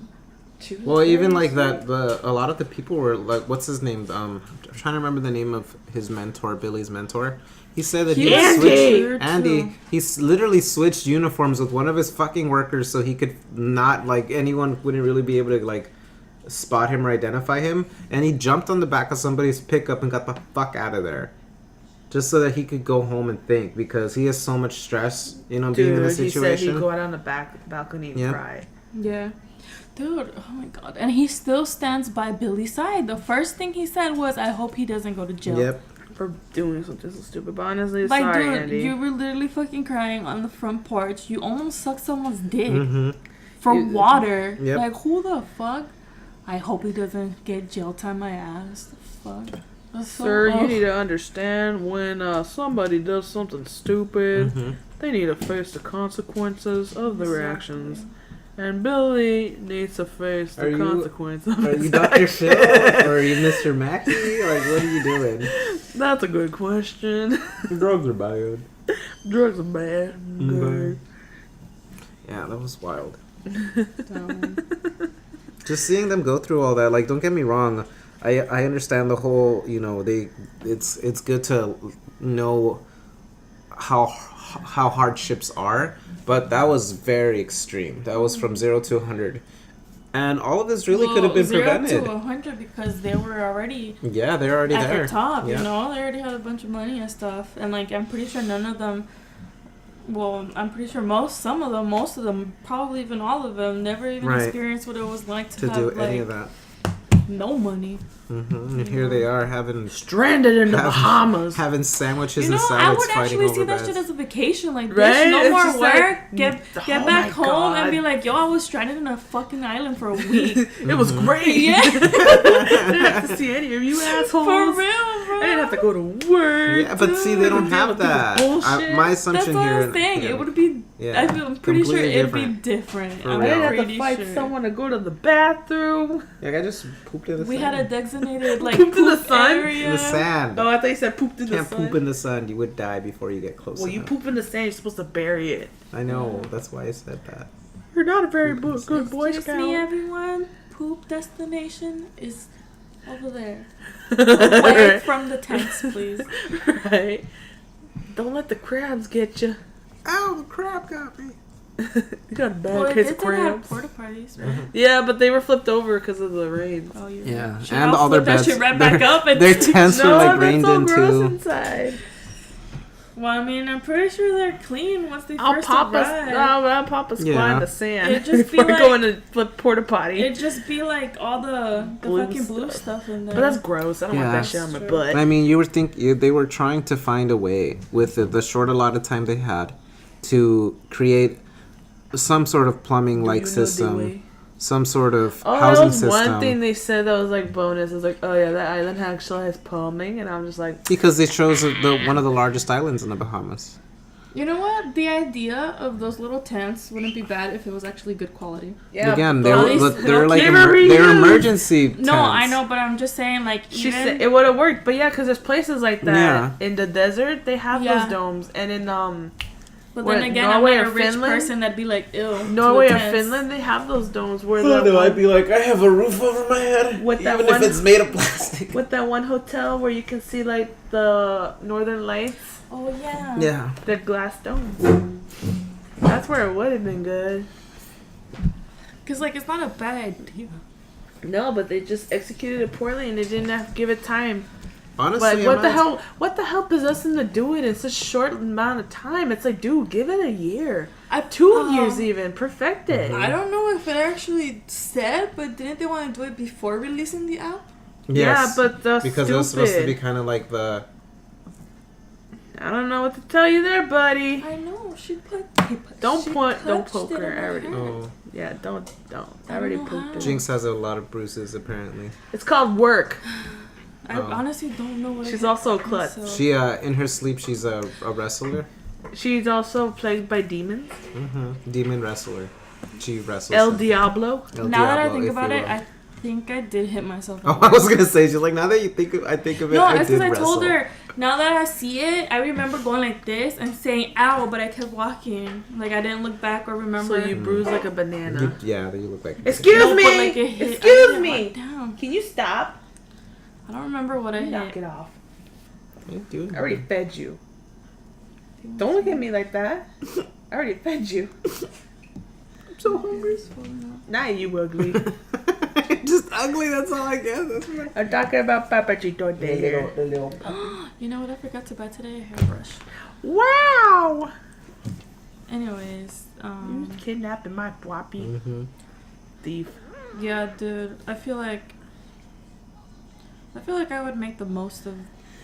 Well, even very like that, a lot of the people were like, what's his name? I'm trying to remember the name of his mentor, Billy's mentor. He said that he Andy! would switch. Weird, Andy, too. he's literally switched uniforms with one of his fucking workers so he could not, like, anyone wouldn't really be able to, like, spot him or identify him. And he jumped on the back of somebody's pickup and got the fuck out of there. Just so that he could go home and think, because he has so much stress, you know, being in a Dude, he said situation. he'd go out on the balcony and Yeah. cry. Yeah. Dude, oh my god. And he still stands by Billy's side. The first thing he said was, I hope he doesn't go to jail. Yep. For doing something so stupid. But honestly, Like, sorry, dude, Andy. you were literally fucking crying on the front porch. You almost sucked someone's dick Mm-hmm. for You- water. Yep. Like, who the fuck? I hope he doesn't get jail time my ass. The fuck? That's so, Sir, you ugh. need to understand when somebody does something stupid, Mm-hmm. they need to face the consequences of their Exactly. actions. And Billy needs to face the Are you- consequence of Are his you Dr. actions. Phil? Or are you Mr. Mackey? Like, what are you doing? That's a good question. Drugs are bad. Drugs are bad. Good. Yeah, that was wild. Dumb. Just seeing them go through all that, like, don't get me wrong, I understand the whole, you know, it's good to know how hardships are, but that was very extreme. That was from 0 to 100, and all of this really could have been 0 prevented. to 100 because they were already Yeah, they're already at there. the top, Yeah. you know? They already had a bunch of money and stuff. And, like, I'm pretty sure none of them... Well, I'm pretty sure most of them, probably even all of them, never even Right. experienced what it was like to To have, do like, any of that. no money. And here they are having Stranded in the Bahamas. having sandwiches You know, and I salads would fighting actually over see that beds. shit as a vacation. Like, Right? bitch, no It's more just work. like, get oh back my home and God. be like, yo, I was stranded in a fucking island for a week. It was great. Yeah. I didn't have to see any of you assholes. For real, bro. I didn't have to go to work. Yeah, but see, they don't Deal have with people's that. bullshit. My That's assumption what here. I'm saying. yeah, It would be... yeah, I'm pretty sure completely it'd be different. different. For I'm I didn't real. have to pretty fight sure. someone to go to the bathroom. Like, I just pooped in the We sand. had a designated, like, Pooped in the poop sun? area. in the sand. Oh, I thought you said pooped in You can't the sun. poop in the sun. You would die before you get close Well, you enough. poop in the sand, you're supposed to bury it. I know. That's why I said that. You're not a very good Boy Excuse Scout. me, everyone. Poop destination is over there. Away from the tents, please. Right. Don't let the crabs get you. Ow, the crab got me. You got a bad Well, it case did of say they had crabs. porta parties, right? Yeah, but they were flipped over because of the rain. Oh, you're Yeah, right. Shit, and I'll all their flip that beds. shit right back up and Their tents were No, like that's rained so gross into. inside. Well, I mean, I'm pretty sure they're clean once they I'll first pop arrive. I'll pop a squat in the sand. It'd just be before like- going to flip porta potty. It'd just be like all the Blue fucking blue stuff. stuff in there. But that's gross. I don't want Yeah. that shit on my That's butt. I mean, you would think they were trying to find a way with the short allotted time they had to create some sort of plumbing-like Do you know the system, way? some sort of Oh, that housing was system. one thing they said that was like bonus. It's like, oh yeah, that island actually has plumbing, and I'm just like, Because they chose one of the largest islands in the Bahamas. You know what? The idea of those little tents wouldn't be bad if it was actually good quality. yeah. Again, but they at were least they're like they were they're reused. emergency tents. No, I know, but I'm just saying, like, She even said it would have worked, but yeah, because there's places like that Yeah. in the desert. They have Yeah. those domes, and in but what, then again, Norway I'm or not a rich Finland? person that'd be like, ew. Norway to or the tents. Finland, they have those domes where Oh, that no, one, I'd be like, I have a roof over my head, With that even one- if it's made of plastic. with that one hotel where you can see like the northern lights, Oh yeah. Yeah. the glass domes. That's where it would have been good. Cause like it's not a bad idea. No, but they just executed it poorly, and they didn't have to give it time. Honestly, Like, what the hell? What the hell possessed them to do it in such a short amount of time? It's like, dude, give it a year, 2 years, even perfect it. I don't know if it actually said, but didn't they want to do it before releasing the app? Yes. Yeah, but that's because stupid. it was supposed to be kind of like the. I don't know what to tell you there, buddy. I know she put. Don't she point. Don't touched poke it her. on I already. her. Oh, Yeah, don't. I I already don't know poked how. her. Jinx has a lot of bruises apparently. It's called work. I honestly don't know what. She's it also a is, klutz. so- She in her sleep she's a wrestler. She's also plagued by demons. Demon wrestler. She wrestles. El them. Diablo. El Now that I Diablo, think if about you it, will. I think I did hit myself. Oh, I was gonna say, she's like, now that I think of it, No, I it's did because I told wrestle. her. Now that I see it, I remember going like this and saying "ow," but I kept walking. Like I didn't look back or remember. So you bruise like a banana. Yeah, you look like. Excuse No, but, me. like, it hit- I Excuse hit me. right down. Can you stop? I don't remember what I Knock hit. it off. Yeah, dude. I already fed you. Don't look at me like that. I already fed you. I'm so hungry. Now you ugly. Just ugly. That's all I guess. That's right. I'm talking about Papachito Day here. You know what I forgot to buy today? A hairbrush. Wow! Anyways, You kidnapping my floppy thief. yeah, dude, I feel like I would make the most of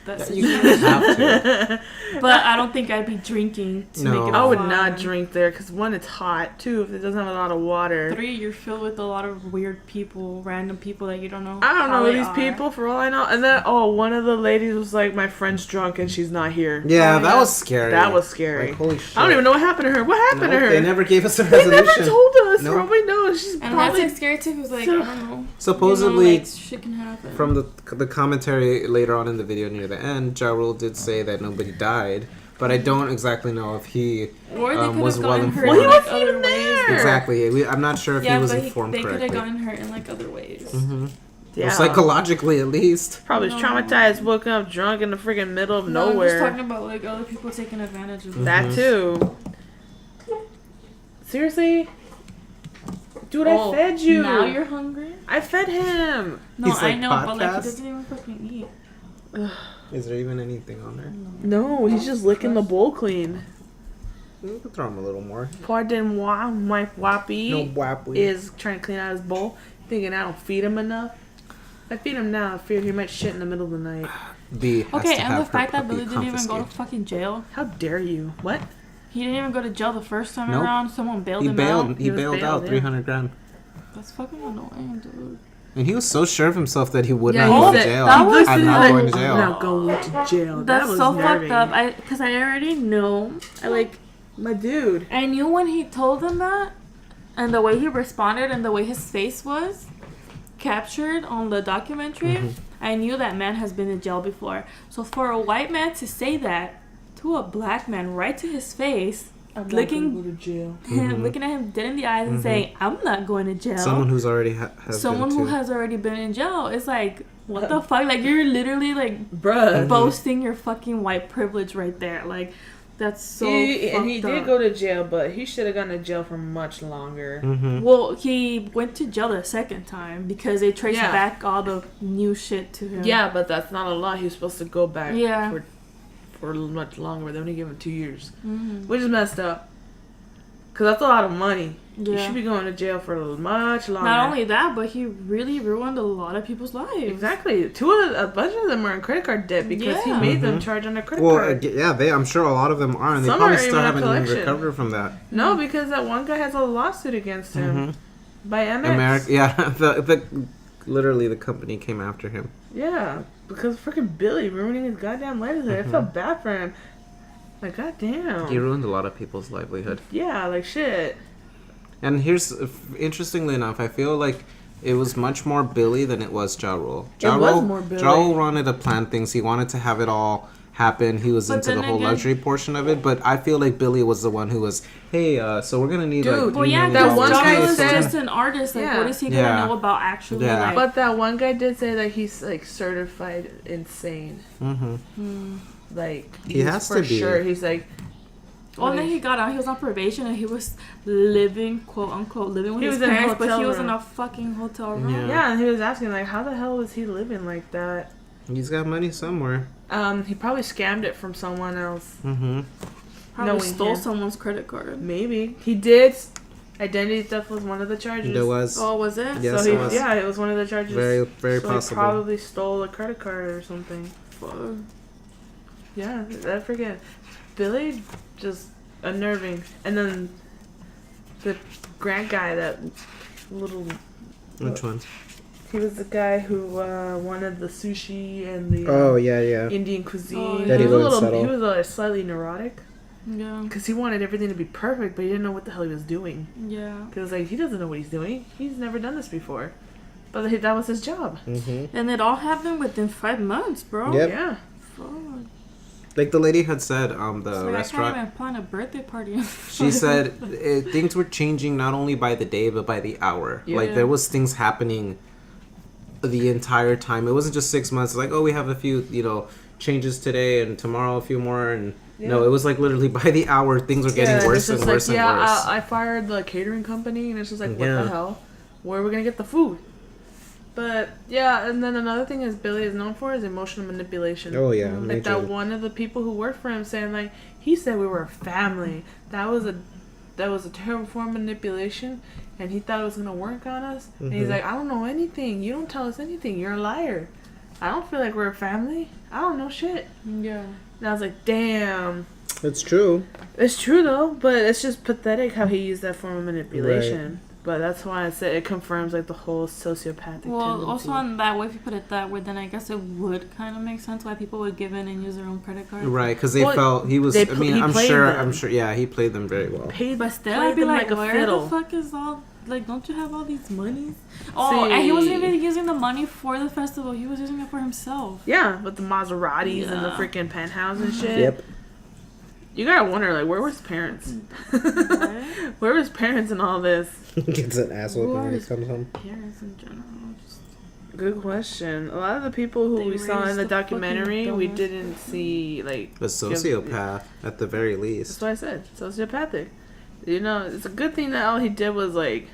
that You situation. have to. But I don't think I'd be drinking to No. make it I would fun. not drink there because one, it's hot. Two, if it doesn't have a lot of water. 3, you're filled with a lot of weird people, random people that you don't know. I don't how know they these are. people for all I know. And then, one of the ladies was like, my friend's drunk and she's not here. Yeah, Oh, that yeah. was scary. That was scary. Like, holy shit. I don't even know what happened to her. What happened to Nope, her? They never gave us a They resolution. never told us. Nope. Nobody knows. She's And probably that's like scary too. Because like I don't know. Supposedly, you know, like, shit can happen. from the commentary later on in the video near the end, Ja Rule did say that nobody died, but I don't exactly know if he or they could was have well gotten hurt informed. in Well, he like wasn't other even ways. there. Exactly. I'm not sure if Yeah, he was but informed they could correctly. have gotten hurt in like other ways. Yeah. Or psychologically, at least. Probably was No. traumatized, woken up drunk in the freaking middle of No, I'm just nowhere. talking about like other people taking advantage of That Mhm. too. Seriously? Dude, I fed you. Now you're hungry? I fed him. No, He's I like, know, but like he podcast? doesn't even fucking eat. Is there even anything on there? No, he's just licking the bowl clean. We could throw him a little more. Pardon moi, my wappy No wap. is trying to clean out his bowl, thinking I don't feed him enough. If I feed him now, I fear he might shit in the middle of the night. B has Okay, to and have the her fact that puppy Billy didn't even go to confiscated. fucking jail. How dare you? What? He didn't even go to jail the first time Nope. around. Someone bailed He him bailed. out. He He was bailed bailed, out yeah. 300 grand, That's fucking annoying, dude. and he was so sure of himself that he would Yeah, not he go to said- jail. that was- I'm not like- going to jail. I'm not going to jail. That's that was so nerving. fucked up. Because I already know. My dude. I knew when he told them that, and the way he responded, and the way his face was captured on the documentary. I knew that man has been in jail before. So for a white man to say that to a black man right to his face, I'm not Looking- gonna go to jail. looking at him dead in the eyes and saying, "I'm not going to jail." Someone who's already has Someone been who too. has already been in jail. It's like, what the fuck? Like, you're literally like Bruh. boasting your fucking white privilege right there. Like, that's so And he fucked did up. go to jail, but he should have gone to jail for much longer. Well, he went to jail the second time because they traced Yeah. back all the new shit to him. Yeah, but that's not a law. He was supposed to go back Yeah. for for much longer. They only gave him 2 years, Mm-hmm. which is messed up. Cause that's a lot of money. Yeah. You should be going to jail for much longer. Not only that, but he really ruined a lot of people's lives. Exactly. A bunch of them are in credit card debt because he made them charge on their credit card. Yeah, I'm sure a lot of them are, and they Some probably are still even haven't even collection. recovered from that. No, because that one guy has a lawsuit against him by MX. Yeah, the literally the company came after him. Yeah, because freaking Billy ruining his goddamn livelihood. I felt bad for him. Like, goddamn. He ruined a lot of people's livelihood. Yeah, like shit. And here's, interestingly enough, I feel like it was much more Billy than it was Ja Rule. It was more Billy. Ja Rule wanted to plan things. He wanted to have it all happen. He was into the whole luxury portion of it. But I feel like Billy was the one who was, hey, so we're going to need, Dude, Well, yeah, that because one Ja guy Rule is said- just an artist. Like, Yeah. what is he gonna know about actually? Yeah. Like, But that one guy did say that he's like certified insane. Like He he's has for to be. sure. He's like. well, then he got out. He was on probation and he was living, quote unquote, living with He his was in a parents, but he hotel was in room. a fucking hotel room. Yeah. Yeah, and he was asking like, how the hell was he living like that? He's got money somewhere. He probably scammed it from someone else. Probably Knowing stole him. someone's credit card. Maybe he did. Identity theft was one of the charges. There was. Oh, was it? Yes, so he, it was. yeah, it was one of the charges. Very, very so possible. He probably stole a credit card or something. Fuck. Yeah, I forget. Billy just unnerving, and then the Grant guy, that little. Which one? He was the guy who wanted the sushi and the yeah. Indian cuisine. Oh, yeah. That he was a wouldn't little. settle. He was slightly neurotic Yeah. because he wanted everything to be perfect, but he didn't know what the hell he was doing. Yeah. Because like he doesn't know what he's doing. He's never done this before, but that was his job. And it all happened within 5 months, bro. Yep. Yeah. Fuck. Like the lady had said, the It's like, restaurant. I can't even plan a birthday party. She said things were changing not only by the day but by the hour. Yeah. Like there was things happening the entire time. It wasn't just 6 months. Like, oh, we have a few, changes today and tomorrow a few more. And no, it was like literally by the hour things were getting worse and worse and worse. I fired the catering company, and it's just like, what Yeah. the hell? Where are we gonna get the food? But yeah, and then another thing is Billy is known for is emotional manipulation. Oh yeah, Like that one of the people who worked for him saying like he said we were a family. That was a terrible form of manipulation, and he thought it was gonna work on us. And he's like, I don't know anything. You don't tell us anything. You're a liar. I don't feel like we're a family. I don't know shit. Yeah. And I was like, damn. It's true. It's true though, but it's just pathetic how he used that form of manipulation. But that's why I said it confirms like the whole sociopathic Well, tendency. also on that way, if you put it that way, then I guess it would kind of make sense why people would give in and use their own credit card. Right, because they felt he was. he I'm played sure. them. I'm sure. Yeah, he played them very well. Paid, But still, played I'd be them like, a where fiddle. the fuck is all, like, don't you have all these monies? Oh, and he wasn't even using the money for the festival. He was using it for himself. Yeah, with the Maseratis and the Yeah. freaking penthouse and shit. Yep. You gotta wonder, like, where was his parents? Right? Where was his parents in all this? Gets an ass whooping when he Who comes home. Parents in general. Just, Good question. A lot of the people who They we saw in raised the the documentary, fucking we dumbass. didn't see, like... A sociopath, at the very That's least. what I said. Sociopathic. You know, it's a good thing that all he did was, like...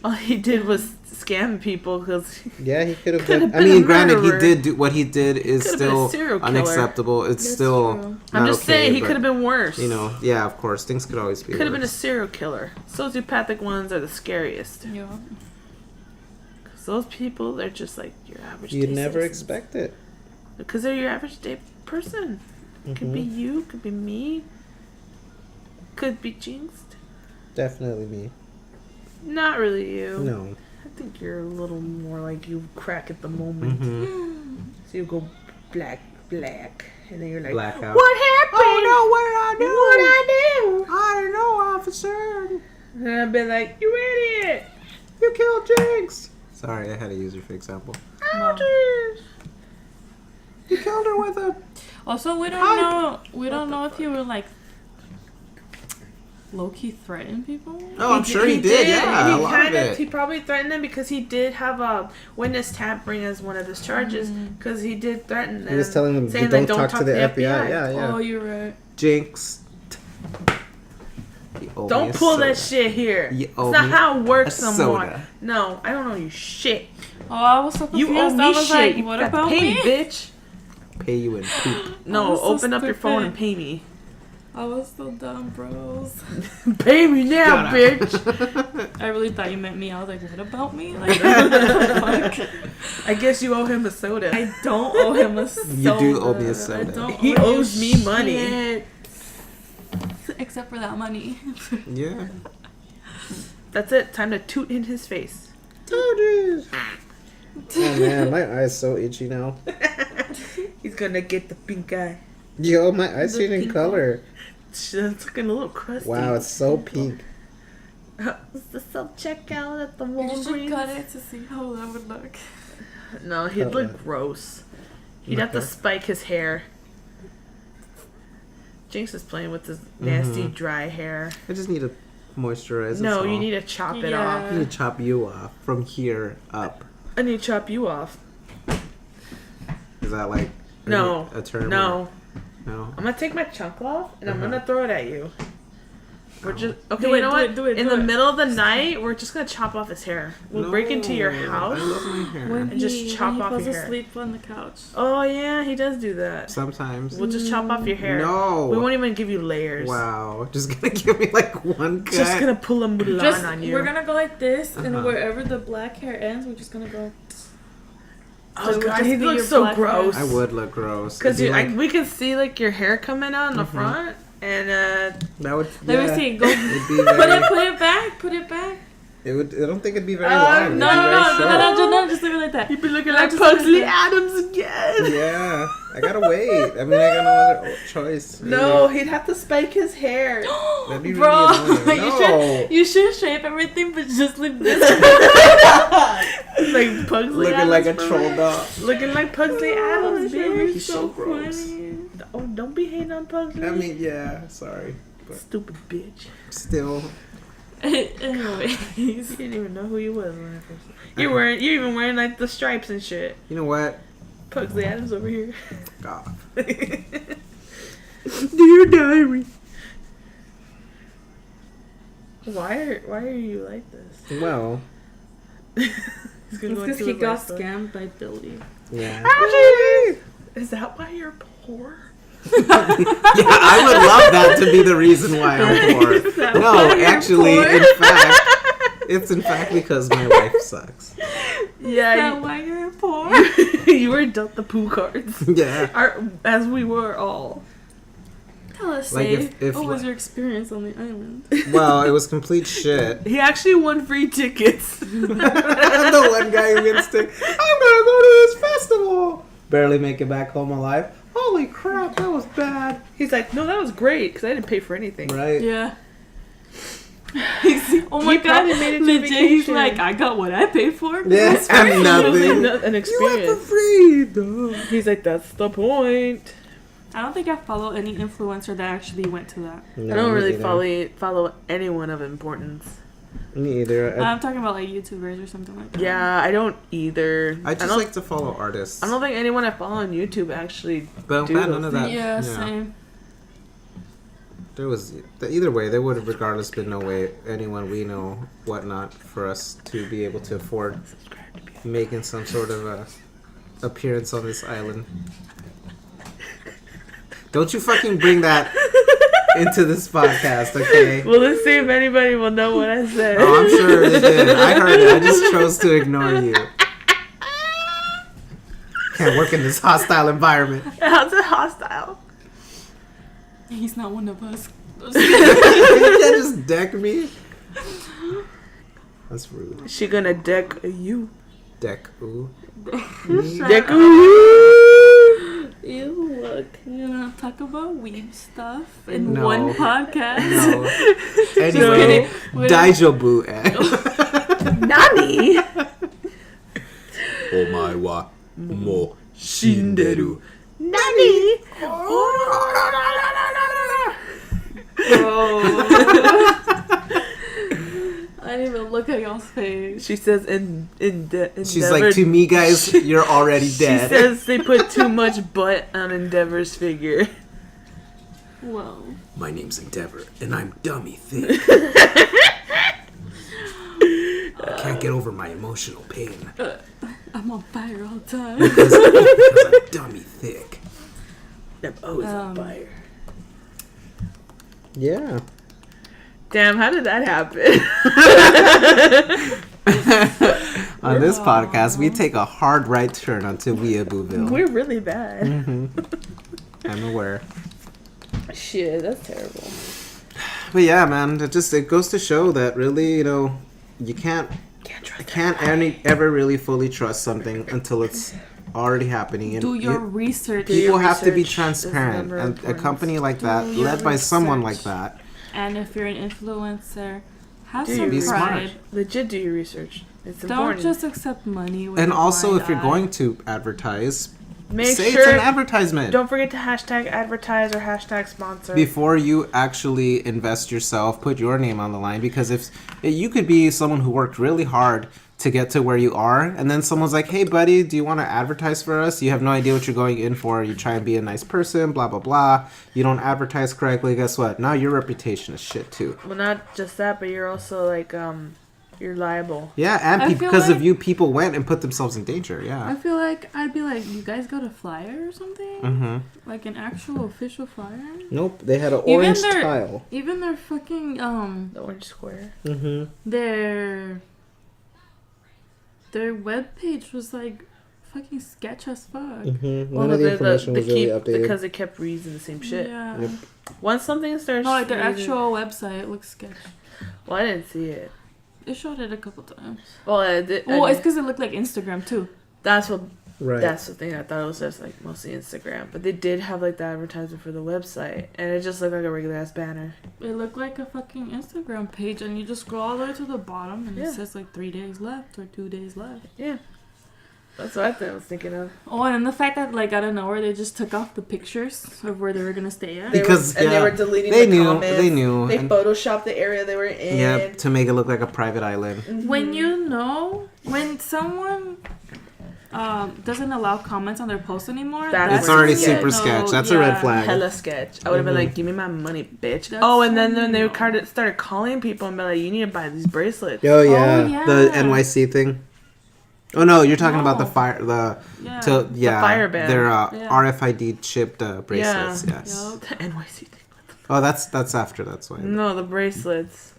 all he did was scam people, because... Yeah, he could have Could've done. I been a mean, granted, he murderer. did do what he did is Could've been a still serial killer. unacceptable. It's That's still. true. I'm not just okay, saying, he but, could have been worse. Yeah, of course, things could always be. Could have been a worse. serial killer. Sociopathic ones are the scariest. yeah. Because those people, they're just like your average You'd day never citizens. expect it. Because they're your average day person. Could be you, could be me, could be Jinxed. Definitely me. Not really you. No. I think you're a little more like you crack at the moment. So you go black, and then you're like, Blackout. what happened? Oh no! What did I do? What I do? I don't know, officer. And I'd be like, you idiot! You killed Jinx. Sorry, I had to use her for example. Ouchies! You killed her with a. Also, we don't know. We don't know if you were like low-key threatening people. Oh, I'm sure he did. Yeah, a lot of it. He probably threatened them because he did have a witness tampering as one of his charges. Because he did threaten them. He was telling them, saying, "Don't like, talk to the FBI." Yeah. Oh, you're right. Jinx. You owe me Don't a pull soda. that shit here. You It's owe not me how it works a no more. soda. No, I don't owe you shit. Oh, I was so confused. You owe me I was shit. like, You what got to about pay me? bitch. pay you in poop. No, so open up your phone stupid. and pay me. I was so dumb, bros. Pay me now, Shut up. bitch. I really thought you meant me. I was like, what about me? Like, what the fuck? I guess you owe him a soda. I don't owe him a soda. You do owe me a I soda. don't He owe you owes me money. shit. Except for that money. Yeah. That's it. Time to toot in his face. Oh man, my eye's so itchy now. He's gonna get the pink eye. Yo, my eye's The changing pink color. It's looking a little crusty. Wow, it's so pink. Is the self checkout at the You should Walgreens? cut it to see how that would look. No, he'd look gross. He'd have to Okay. spike his hair. Jinx is playing with his nasty, Mhm. dry hair. I just need to moisturize. No, that's you all. need to chop it Yeah. off. I need to chop you off from here up. I need to chop you off. Is that like No. a term? No. No. I'm gonna take my chunk off and I'm Uh-huh. gonna throw it at you. We're Ow. just okay. Do You it, know do what? it, do it, In do the it. middle of the night, we're just gonna chop off his hair. We'll break into your No, house. I love my hair. And just chop when off he falls your hair. asleep on the couch. Oh yeah, he does do that. Sometimes. We'll just chop off your hair. No. We won't even give you layers. Wow. Just gonna give me like one cut. Just gonna pull a Mulan Just, on you. we're gonna go like this, and Uh-huh. wherever the black hair ends, we're just gonna go. Oh So it would god, just he be looks your so black hair. gross. I would look gross. Cause It'd be you, we can see like your hair coming out in the Mhm. front, and that would. Let yeah, me see. Go. It'd be Put very, it back. Put it back. it would. I don't think it'd be very No, long. It'd No, be no, very no, short. no, just leave it like that. you'd be looking No, like just look Pugsley at that. Adams again. Yeah, I gotta wait. I mean, I got no other choice. No, he'd have to spike his hair. That'd be Bro, really annoying. you should shape everything, but just leave this. Like Pugsley Looking Adams. like a for troll real. dog. Looking like Pugsley Adams, bitch. He's so gross. funny. Oh, don't be hating on Pugsley. I mean, yeah. Sorry, but Stupid bitch. still. Anyways, You didn't even know who you was when I first. You're even wearing like the stripes and shit. You know what? Pugsley Adams over here. God. Dear diary. Why are you like this? Well, He's it's gonna go because into he his got life story. scammed by Billy. yeah. Is that why you're poor? Yeah, I would love that to be the reason why I'm poor. that No, why you're actually, poor? in fact, it's in fact because my wife sucks. Is Yeah, that why you're poor? you were dealt the poo cards. Yeah. As we were all. Tell us, Like, Say, if- what was your experience on the island? Well, it was complete shit. He actually won free tickets. The one guy who gets to, I'm gonna go to this festival. Barely make it back home alive. Holy crap, that was bad. He's like, no, that was great because I didn't pay for anything. Right? Yeah. Oh my He god, probably made it to legit, he's vacation. like, I got what I paid for. Yeah, That's and free." nothing. An You went for experience. free, though. He's like, that's the point. I don't think I follow any influencer that actually went to that. No, I don't me really either. follow anyone of importance. Me either. I'm talking about like YouTubers or something like that. Yeah, I don't either. I just don't, like to follow artists. I don't think anyone I follow on YouTube actually. But I'm do glad those none of that. Yeah, same. There was either way. There would have regardless been no way anyone we know whatnot for us to be able to afford making some sort of a appearance on this island. Don't you fucking bring that into this podcast, okay? Well, let's see if anybody will know what I said. Oh, I'm sure they did. I heard it. I just chose to ignore you. Can't work in this hostile environment. How's it hostile? He's not one of us. You can't just deck me. That's rude. She gonna deck you. Deck ooh. Deck you. Ew, look. You know, talk about weeb stuff in No. one podcast. No. Just Anyway, kidding. Daijobu. Nani? Omae wa mo Shinderu. Nani? Bro. I didn't even look at y'all's face. She says She's like, to me, guys, you're already She dead. says they put too much butt on Endeavor's figure. Whoa. My name's Endeavor, and I'm dummy thick. I can't get over my emotional pain I'm on fire all the time. because I'm dummy thick. Oh, it's on fire. Yeah. Damn, how did that happen? On this podcast, we take a hard right turn onto Weeabooville. We're really bad. I'm aware. Shit, that's terrible. But yeah, man, it goes to show that really, you can't ever really fully trust something until it's already happening. And Do your research. people have to be research transparent, is and a important. company like that, Do your led by someone like research. that, And if you're an influencer, have Do some Be smart. pride. Legit, do your research. It's Don't important. just accept money. With and a also blind if you're eye. going to advertise, Make say sure. it's an advertisement. Don't forget to hashtag advertise or hashtag sponsor. Before you actually invest yourself, put your name on the line, because if you could be someone who worked really hard to get to where you are, and then someone's like, hey buddy, do you want to advertise for us? You have no idea what you're going in for. You try and be a nice person, blah blah blah. You don't advertise correctly. Guess what? Now your reputation is shit too. Well, not just that, but you're also like you're liable. Yeah, and I feel because of like- you, people went and put themselves in danger. I Yeah. feel like I'd be like, you guys got a flyer or something? Mm-hmm. Like an actual official flyer? Nope. They had an orange their- tile. Even their fucking The orange square. Mm-hmm. their webpage was like fucking sketch as fuck. Mm-hmm. None of the information was really updated. because it kept reusing the same shit. Yeah. Yep. Once something starts. No, like their reusing- actual website looks sketch. Well, I didn't see it. It showed it a couple times. Well, I did, Well, it's because it looked like Instagram too. that's what. Right. That's the thing. I thought it was just like mostly Instagram, but they did have like the advertisement for the website, and it just looked like a regular ass banner. It looked like a fucking Instagram page, and you just scroll all the way to the bottom, and Yeah. it says like 3 days left or 2 days left. Yeah, that's what I was thinking of. Oh, and the fact that like out of nowhere they just took off the pictures of where they were gonna stay at. They Because, were, and they yeah, were deleting they the knew. comments. They knew. They And- photoshopped the area they were in. yeah, to make it look like a private island. Mhm. When you know when someone doesn't allow comments on their posts anymore, That's It's already when you super know, sketch. That's a red flag. Hella sketch. I would have been like, "Give me my money, bitch." That's Oh, and then when they you know. started calling people and be like, "You need to buy these bracelets." Oh yeah. Oh, yeah. The NYC thing. Oh no, you're talking about the No. fire. The Yeah. Fire band. Their Yeah. RFID chipped bracelets. Yeah. Yes. Yup. The NYC thing. Oh, that's after. That's why. No, the bracelets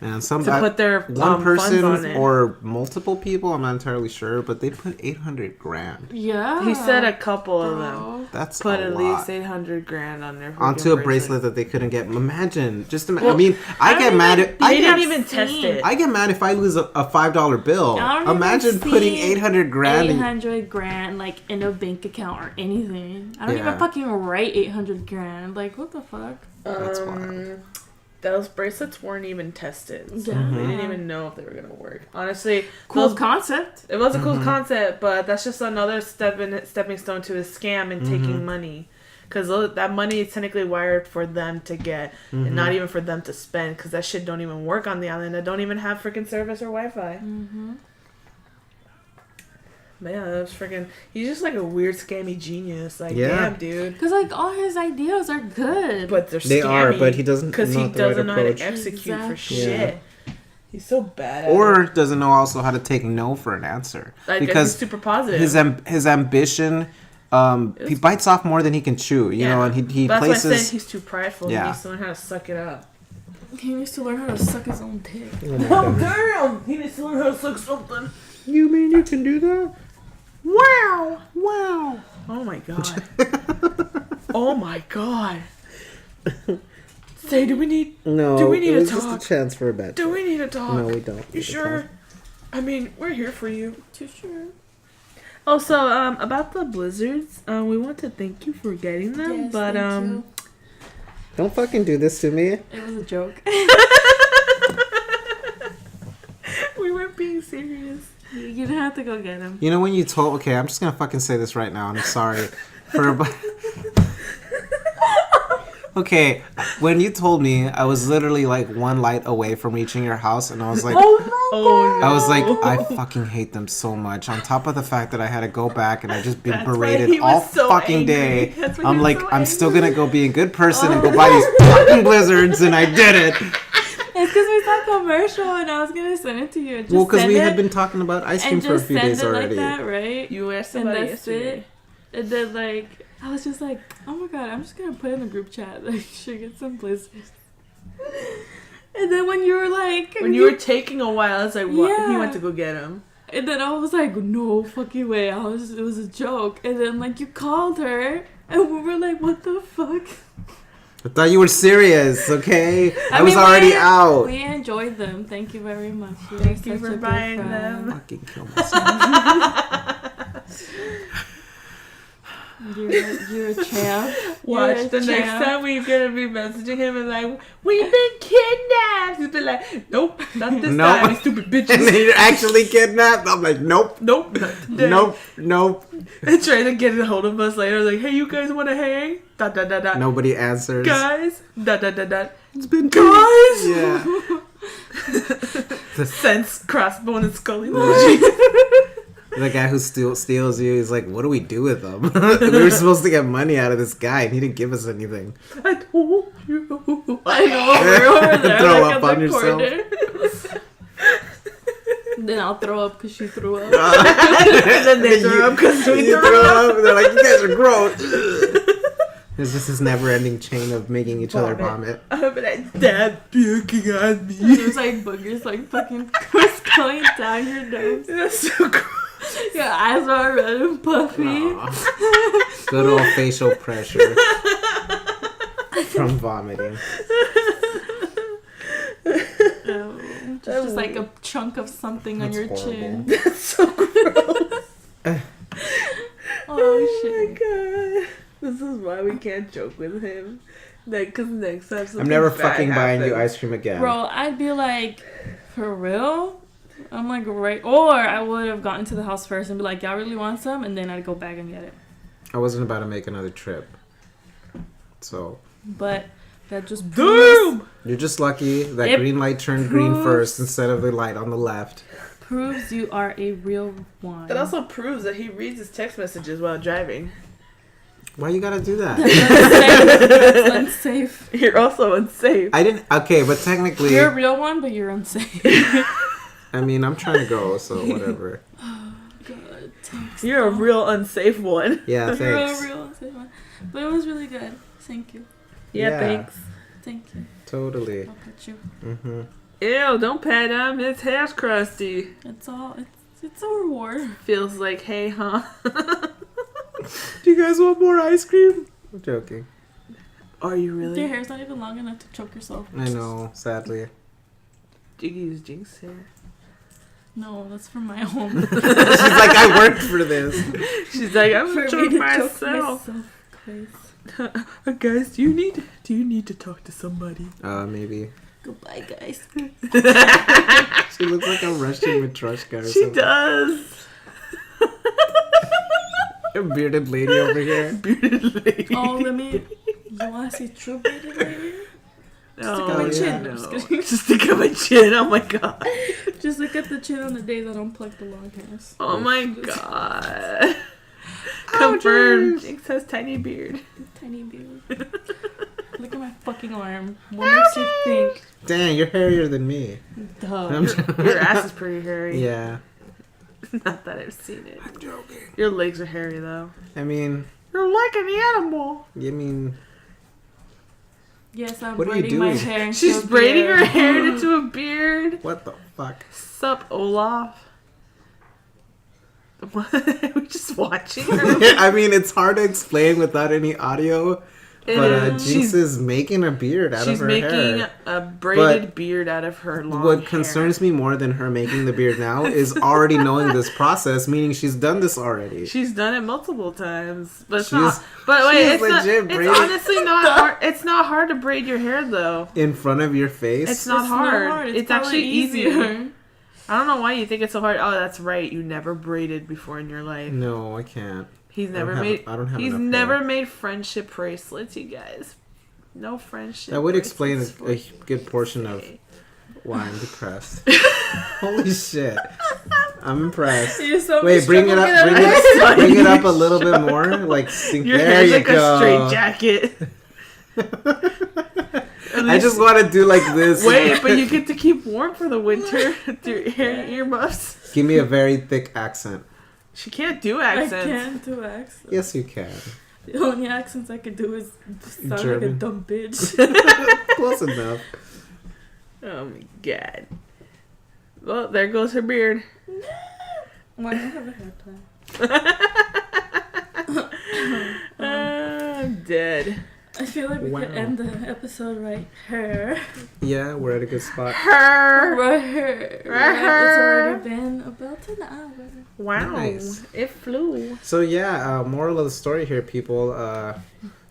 And some to put their one funds on person it. or multiple people. I'm not entirely sure, but they put 800 grand. Yeah. He said a couple of them Bro. That's put a at lot. least 800 grand on their Onto a freaking bracelet that they couldn't get. Imagine, just imagine. Well, I mean, I get mad if They I didn't get even test it. I get mad if I lose a $5 bill. I don't Imagine even putting see 800 grand. 800 grand like in a bank account or anything. I don't Yeah. even fucking write 800 grand. Like what the fuck? That's wild. Those bracelets weren't even tested. So Yeah. They didn't even know if they were gonna work. Honestly, Cool those- concept. it was a cool concept, but that's just another stepping stone to a scam and taking money. Because that money is technically wired for them to get, and not even for them to spend. Because that shit don't even work on the island. That don't even have freaking service or Wi-Fi. Mm-hmm. But yeah, that was freaking. He's just like a weird scammy genius. Like, Yeah. damn, dude. Cause like all his ideas are good. But they're They are, but he doesn't. because he not the right doesn't know how approach. to execute for Exactly. shit. He's so bad. At Or it. doesn't know also how to take no for an answer. Like, he's Because super positive. his ambition, he bites off more than he can chew, you know, and he That's why I places. said he's too prideful. Yeah. He needs to learn how to suck it up. He needs to learn how to suck his own dick. Oh my God. Damn! He needs to learn how to suck something. You mean you can do that? Wow! Wow! Oh my god. Oh my god. Say, do we need No. Do we need it to was talk? just a chance for a bet. Do we need to talk? No, we don't. You sure? I mean, we're here for you. Too sure. Also, about the blizzards, we want to thank you for getting them, Yes, but thank you. Don't fucking do this to me. It was a joke. we weren't being serious. You didn't have to go get him. You know when you told? Okay, I'm just gonna fucking say this right now. And I'm sorry for. Okay, when you told me, I was literally like one light away from reaching your house, and I was like, Oh no! I was like, I fucking hate them so much. On top of the fact that I had to go back and I just been That's why berated he was all so fucking angry. day. That's why he I'm was like, so I'm still angry. gonna go be a good person and go buy these fucking blizzards, and I did it. It's because we saw a commercial and I was gonna send it to you. Just Well, because send we it had been talking about ice cream and for a just few send days it already. like that, right? You asked And somebody that's yesterday. it. And then like I was just like, oh my god, I'm just gonna put in a group chat. Like, should get some blizzards. And then when you were like... When you were taking a while, it's like, what? Yeah. He went to go get him. And then I was like, no fucking way. It was a joke. And then, like, you called her. And we were like, what the fuck? I thought you were serious, okay? I was mean, already out. We enjoyed them. Thank you very much. Thank you for buying them. Fucking kill myself. You're a champ. Watch the next time we're gonna be messaging him and like, we've been kidnapped. He's been like, nope, not this time, you stupid bitches. And then you're actually kidnapped. I'm like, nope, Nope, not today. nope. And trying to get a hold of us later, like, hey, you guys want to hang? Dot dot dot dot. Nobody answers. Guys, dot dot dot dot. It's been Guys. Yeah. The sense crossbone and skull emoji. The guy who steals you, he's like, what do we do with them? We were supposed to get money out of this guy, and he didn't give us anything. I told you. I know, we're over there. Throw like up at on the yourself. corner. Then I'll throw up because she threw up. And then they throw up because we You throw up. They're like, you guys are gross. There's just this never-ending chain of making each other vomit. I'm like, Dad puking on me. There's like boogers like fucking going down your nose. That's so gross. Your eyes are red and puffy. Aw. Good old facial pressure from vomiting. Just like a chunk of something on That's your horrible. chin. That's so gross. Oh shit. my god. This is why we can't joke with him. Like, cause next time something I'm never bad fucking buying you happens- ice cream again. Bro, I'd be like, for real? I'm like, right. Or I would have gotten to the house first and be like, y'all really want some? And then I'd go back and get it. I wasn't about to make another trip. So, But that just proves, Damn! you're just lucky that It green light turned green proves- first instead of the light on the left. proves you are a real one. That also proves that he reads his text messages while driving. Why you gotta do that? That's unsafe. You're also unsafe. I didn't. Okay, but technically, You're a real one, but you're unsafe. I mean, I'm trying to go, so whatever. God, thanks. You're a real unsafe one. Yeah, You're a thanks. real unsafe one. But it was really good. Thank you. Yeah, thanks. Thank you. Totally. I'll put you. Mm-hmm. Ew, don't pat him. His hair's crusty. It's a reward. Feels like hay, huh? Do you guys want more ice cream? I'm joking. Are you really? Your hair's not even long enough to choke yourself. I know, sadly. Jiggy's Jinx hair. No, that's from my home. She's like, I worked for this. She's like, I'm For gonna me choke to myself. choke myself. Please. Guys, do you need to talk to somebody? Maybe. Goodbye, guys. She looks like a Russian matryoshka or She something. does. A bearded lady over here. Bearded lady. Oh, let me. You want to see true bearded lady? No, Stick out my chin. no. I'm just kidding. Just stick out my chin. Oh my god. Just look at the chin on the days I don't pluck the long hairs. Oh my god. Confirmed. Jinx has tiny beard. Tiny beard. Look at my fucking arm. What makes you think? Dang, you're hairier than me. Duh. Your ass is pretty hairy. Yeah. Not that I've seen it. I'm joking. Your legs are hairy though. I mean, You're like an animal. Yes, I'm What are you braiding my doing? hair into She's a braiding beard. her hair into a beard. what the fuck? Sup, Olaf? What? We're just watching her. I mean, it's hard to explain without any audio. But Jinx she's is making a beard out of she's her making hair. a braided But beard out of her long What hair. concerns me more than her making the beard now is already knowing this process, meaning she's done this already. She's done it multiple times, but it's She's- not. But wait, she's it's not. legit It's braiding- honestly not hard. It's not hard to braid your hair though. In front of your face? It's not It's hard. not hard. It's probably actually easier. I don't know why you think it's so hard. Oh, that's right. You never braided before in your life. No, I can't. He's never have- made. I don't have He's enough never hair. made friendship bracelets, you guys. No friendship. That would explain bracelets a for good portion of today. why I'm depressed. Holy shit. I'm impressed. You're so Wait, bring it up. Bring it up a little bit more. Like, Your there hair's you like go. a straight jacket. I just want to do like this. Wait, but you get to keep warm for the winter through earmuffs. Give me a very thick accent. She can't do I accents. can't do accents. Yes, you can. The only accents I could do is sound like a German. dumb bitch. Close enough. Oh my god. Well, there goes her beard. Why do I have a hair plan? I'm dead. I feel like we Wow. could end the episode right here. Yeah, we're at a good spot. Her. Right here. It's already been about an hour. Wow. Nice. It flew. So yeah, moral of the story here, people.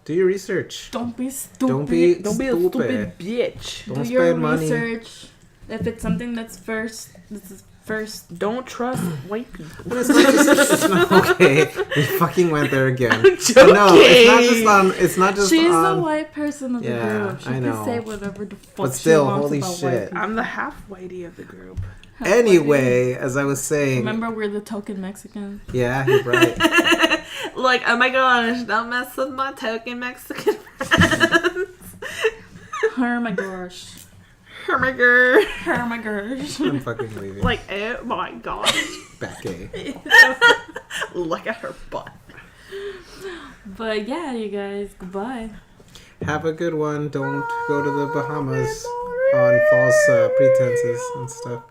Do your research. Don't be stupid. Don't be Don't be a stupid bitch. Don't Do your spend money. research. If it's something that's first, this is first. Don't trust white people. But it's not just. It's not okay. We fucking went there again. I'm joking. No, it's not just on. It's not just She's on. the white person of the Yeah, group. She I can know. say whatever the fuck But still, she wants holy about shit. white people. I'm the half whitey of the group. Anyway, as I was saying. Remember, we're the token Mexican. Yeah, you're right. Like, oh my gosh, don't mess with my token Mexican friends. Oh my gosh. Oh my god. Oh my gosh. I'm fucking leaving. Like, oh my gosh. Back A. Look at her butt. But yeah, you guys, goodbye. Have a good one. Don't go to the Bahamas on false pretenses and stuff.